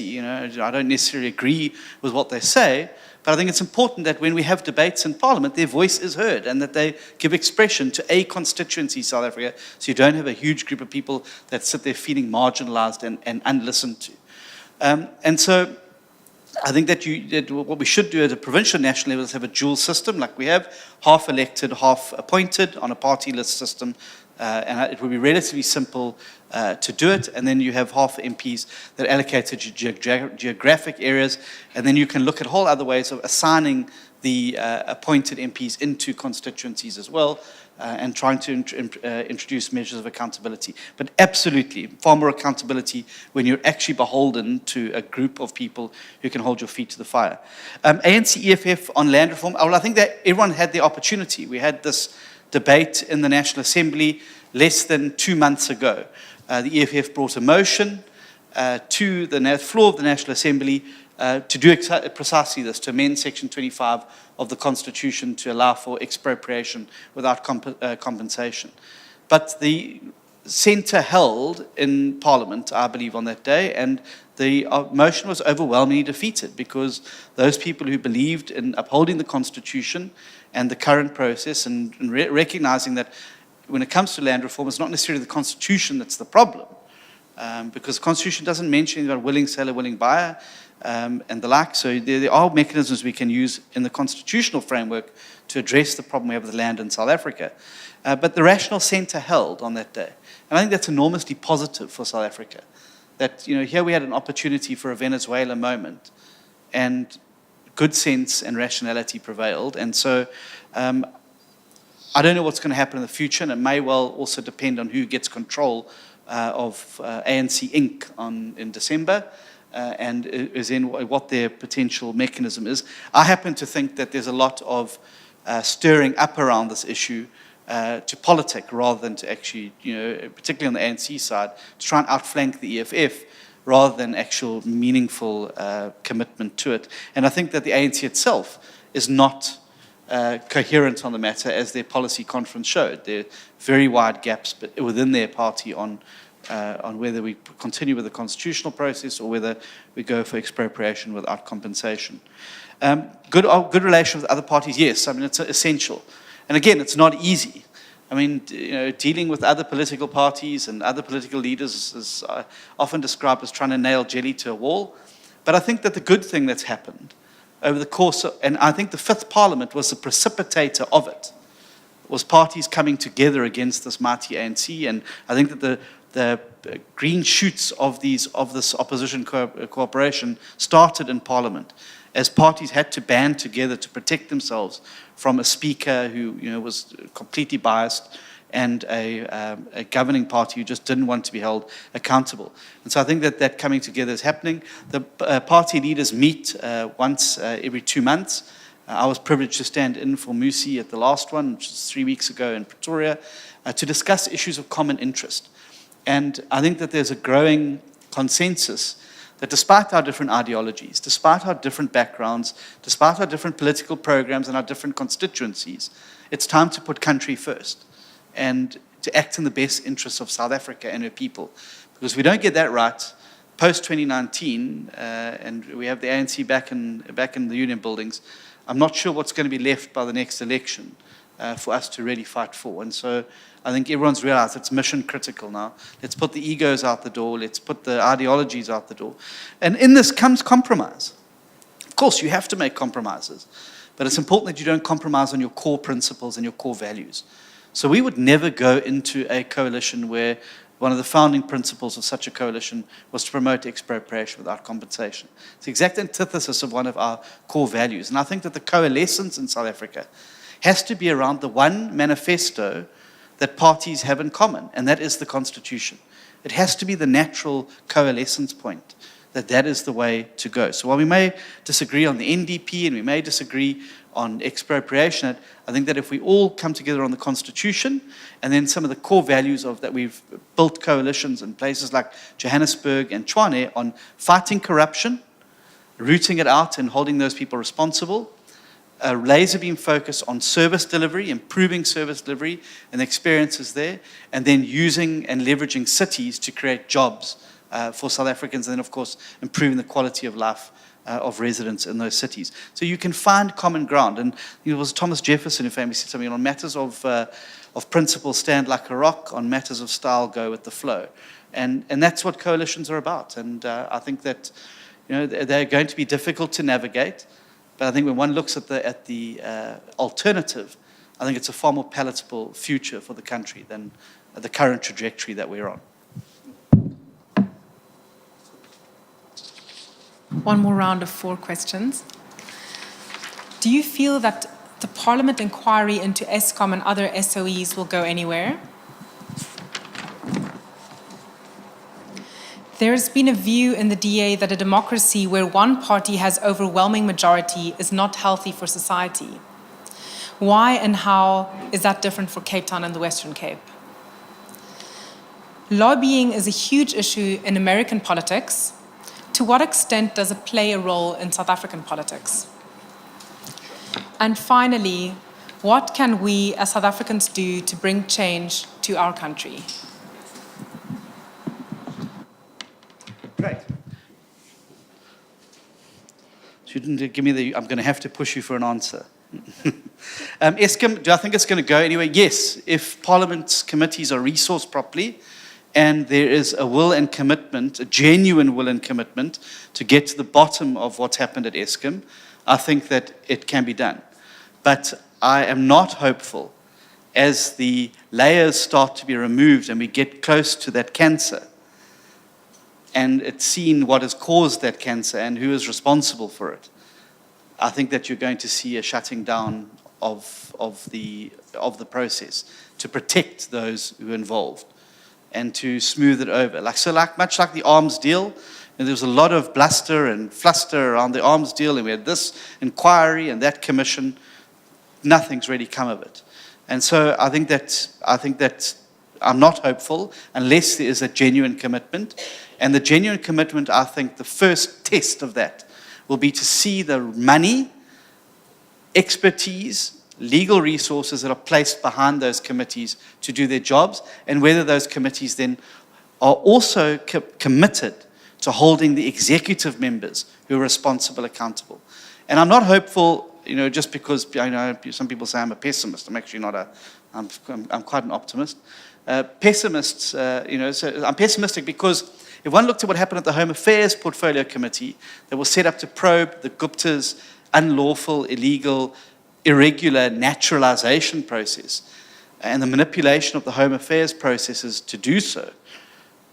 I don't necessarily agree with what they say, but I think it's important that when we have debates in Parliament, their voice is heard and that they give expression to a constituency, South Africa, so you don't have a huge group of people that sit there feeling marginalized and unlistened to. And so I think that what we should do at a provincial national level is have a dual system, like we have, half elected, half appointed on a party list system. And it would be relatively simple to do it. And then you have half MPs that are allocated to geographic areas. And then you can look at whole other ways of assigning the appointed MPs into constituencies as well, and trying to introduce measures of accountability. But absolutely, far more accountability when you're actually beholden to a group of people who can hold your feet to the fire. ANC EFF on land reform, well, I think that everyone had the opportunity. We had this debate in the National Assembly less than 2 months ago. The EFF brought a motion to the floor of the National Assembly to do precisely this, to amend Section 25 of the Constitution to allow for expropriation without compensation. But the centre held in Parliament, I believe, on that day, and the motion was overwhelmingly defeated, because those people who believed in upholding the Constitution and the current process, and recognizing that when it comes to land reform, it's not necessarily the Constitution that's the problem, because the Constitution doesn't mention anything about willing seller, willing buyer, and the like. So there are mechanisms we can use in the constitutional framework to address the problem we have with land in South Africa. But the rational centre held on that day. And I think that's enormously positive for South Africa. That, here we had an opportunity for a Venezuela moment, and good sense and rationality prevailed. And so I don't know what's going to happen in the future, and it may well also depend on who gets control of ANC Inc. in December, and is in what their potential mechanism is. I happen to think that there's a lot of stirring up around this issue to politic, rather than to actually, particularly on the ANC side, to try and outflank the EFF, rather than actual meaningful commitment to it. And I think that the ANC itself is not coherent on the matter, as their policy conference showed. There are very wide gaps within their party on whether we continue with the constitutional process or whether we go for expropriation without compensation. Good relations with other parties, yes. I mean, it's essential. And again, it's not easy. I mean, dealing with other political parties and other political leaders is often described as trying to nail jelly to a wall. But I think that the good thing that's happened over the course of, and I think the Fifth Parliament was the precipitator of it, was parties coming together against this mighty ANC. And I think that the green shoots of this opposition cooperation started in Parliament, as parties had to band together to protect themselves from a speaker who was completely biased, and a governing party who just didn't want to be held accountable. And so I think that coming together is happening. The party leaders meet once every 2 months. I was privileged to stand in for Musi at the last one, which was 3 weeks ago in Pretoria, to discuss issues of common interest. And I think that there's a growing consensus that despite our different ideologies, despite our different backgrounds, despite our different political programs and our different constituencies, it's time to put country first and to act in the best interests of South Africa and her people. Because if we don't get that right, post-2019, and we have the ANC back in the union buildings, I'm not sure what's going to be left by the next election for us to really fight for. And so I think everyone's realized it's mission critical now. Let's put the egos out the door. Let's put the ideologies out the door. And in this comes compromise. Of course, you have to make compromises. But it's important that you don't compromise on your core principles and your core values. So we would never go into a coalition where one of the founding principles of such a coalition was to promote expropriation without compensation. It's the exact antithesis of one of our core values. And I think that the coalescence in South Africa has to be around the one manifesto that parties have in common, and that is the Constitution. It has to be the natural coalescence point, that is the way to go. So while we may disagree on the NDP and we may disagree on expropriation, I think that if we all come together on the Constitution and then some of the core values of that we've built coalitions in places like Johannesburg and Tshwane on fighting corruption, rooting it out and holding those people responsible, a laser beam focus on service delivery, improving service delivery and the experiences there, and then using and leveraging cities to create jobs for South Africans, and then of course improving the quality of life of residents in those cities. So you can find common ground. And it was Thomas Jefferson who famously said something, on matters of principle stand like a rock, on matters of style go with the flow. And that's what coalitions are about. And I think that they're going to be difficult to navigate, but I think when one looks at the alternative, I think it's a far more palatable future for the country than the current trajectory that we're on. One more round of 4 questions. Do you feel that the Parliament inquiry into Eskom and other SOEs will go anywhere? There has been a view in the DA that a democracy where one party has overwhelming majority is not healthy for society. Why and how is that different for Cape Town and the Western Cape? Lobbying is a huge issue in American politics. To what extent does it play a role in South African politics? And finally, what can we as South Africans do to bring change to our country? Great. So you didn't give me I'm going to have to push you for an answer. Eskom, do I think it's going to go anywhere? Yes, if Parliament's committees are resourced properly, and there is a will and commitment, a genuine will and commitment to get to the bottom of what's happened at Eskom, I think that it can be done. But I am not hopeful as the layers start to be removed and we get close to that cancer, and it's seen what has caused that cancer and who is responsible for it. I think that you're going to see a shutting down of the process to protect those who are involved and to smooth it over. Much like the arms deal, and there was a lot of bluster and fluster around the arms deal, and we had this inquiry and that commission. Nothing's really come of it. And so I think that I'm not hopeful unless there is a genuine commitment. And the genuine commitment, I think the first test of that will be to see the money, expertise, legal resources that are placed behind those committees to do their jobs, and whether those committees then are also committed to holding the executive members who are responsible accountable. And I'm not hopeful, just because some people say I'm a pessimist. I'm actually not I'm quite an optimist. Pessimists, so I'm pessimistic because if one looked at what happened at the Home Affairs Portfolio Committee that was set up to probe the Gupta's unlawful, illegal, irregular naturalization process and the manipulation of the Home Affairs processes to do so,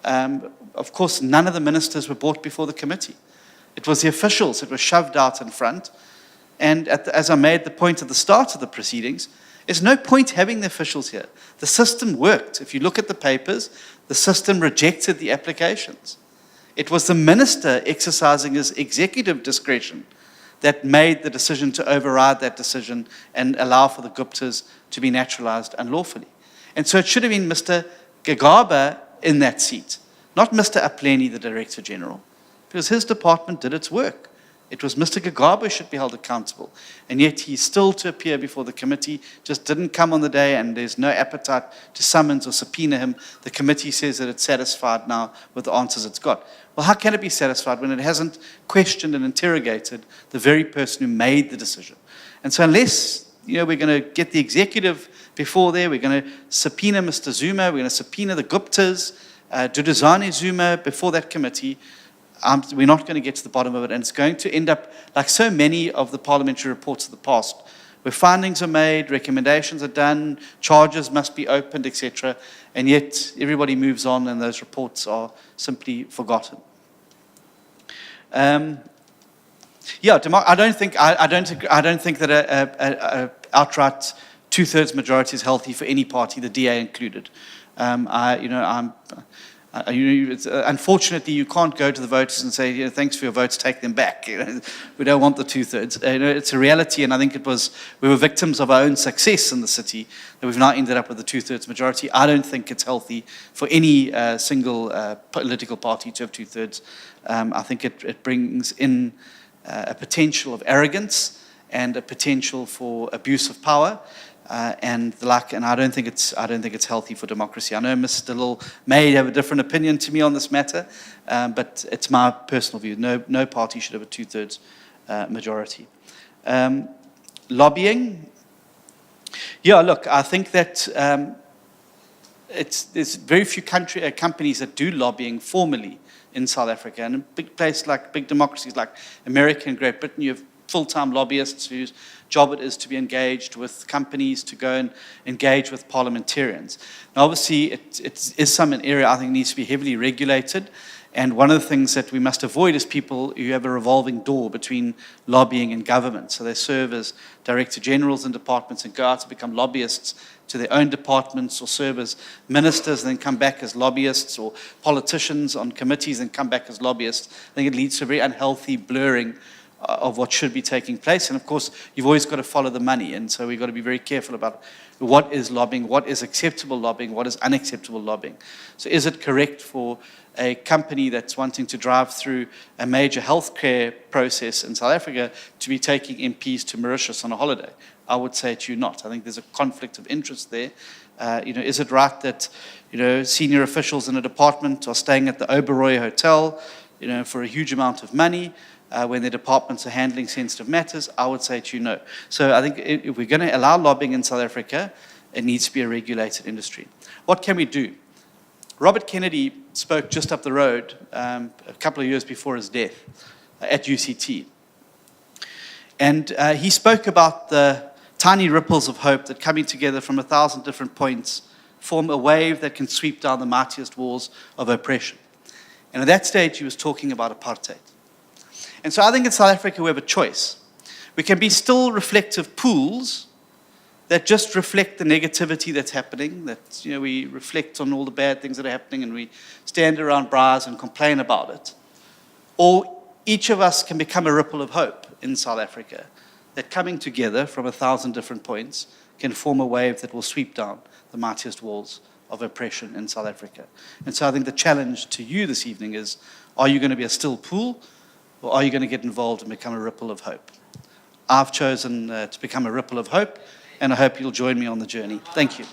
of course, none of the ministers were brought before the committee. It was the officials that were shoved out in front. And as I made the point at the start of the proceedings, there's no point having the officials here. The system worked. If you look at the papers, the system rejected the applications. It was the minister exercising his executive discretion that made the decision to override that decision and allow for the Guptas to be naturalized unlawfully. And so it should have been Mr. Gagaba in that seat, not Mr. Apleni, the Director General, because his department did its work. It was Mr. Gagaba who should be held accountable. And yet he's still to appear before the committee, just didn't come on the day, and there's no appetite to summons or subpoena him. The committee says that it's satisfied now with the answers it's got. Well, how can it be satisfied when it hasn't questioned and interrogated the very person who made the decision? And so unless we're going to get the executive before there, we're going to subpoena Mr. Zuma, we're going to subpoena the Guptas, Duduzane Zuma before that committee, we're not going to get to the bottom of it, and it's going to end up like so many of the parliamentary reports of the past, where findings are made, recommendations are done, charges must be opened, etc., and yet everybody moves on, and those reports are simply forgotten. I don't think that outright two-thirds majority is healthy for any party, the DA included. Unfortunately, you can't go to the voters and say, thanks for your votes, take them back. We don't want the two-thirds. It's a reality, and I think we were victims of our own success in the city, that we've now ended up with a two-thirds majority. I don't think it's healthy for any single political party to have two-thirds. I think it brings in a potential of arrogance and a potential for abuse of power. And I don't think it's healthy for democracy. I know Mr. Lill may have a different opinion to me on this matter, but it's my personal view. No party should have a two-thirds majority. Lobbying. Yeah, look, I think that there's very few companies that do lobbying formally in South Africa. And in big democracies like America and Great Britain, you have full-time lobbyists whose job it is to be engaged with companies, to go and engage with parliamentarians. Now, obviously, it is an area I think needs to be heavily regulated. And one of the things that we must avoid is people who have a revolving door between lobbying and government. So they serve as director generals in departments and go out to become lobbyists to their own departments, or serve as ministers and then come back as lobbyists, or politicians on committees and come back as lobbyists. I think it leads to a very unhealthy blurring of what should be taking place. And of course, you've always got to follow the money. And so we've got to be very careful about what is lobbying, what is acceptable lobbying, what is unacceptable lobbying. So is it correct for a company that's wanting to drive through a major healthcare process in South Africa to be taking MPs to Mauritius on a holiday? I would say to you not. I think there's a conflict of interest there. Is it right that senior officials in a department are staying at the Oberoi Hotel for a huge amount of money when their departments are handling sensitive matters? I would say to you no. So I think if we're going to allow lobbying in South Africa, it needs to be a regulated industry. What can we do? Robert Kennedy spoke just up the road a couple of years before his death at UCT. And he spoke about the tiny ripples of hope that, coming together from 1,000 different points, form a wave that can sweep down the mightiest walls of oppression. And at that stage, he was talking about apartheid. And so I think in South Africa we have a choice. We can be still reflective pools that just reflect the negativity that's happening, that we reflect on all the bad things that are happening and we stand around bars and complain about it. Or each of us can become a ripple of hope in South Africa, that coming together from 1,000 different points can form a wave that will sweep down the mightiest walls of oppression in South Africa. And so I think the challenge to you this evening is, are you going to be a still pool, or are you going to get involved and become a ripple of hope? I've chosen to become a ripple of hope, and I hope you'll join me on the journey. Thank you.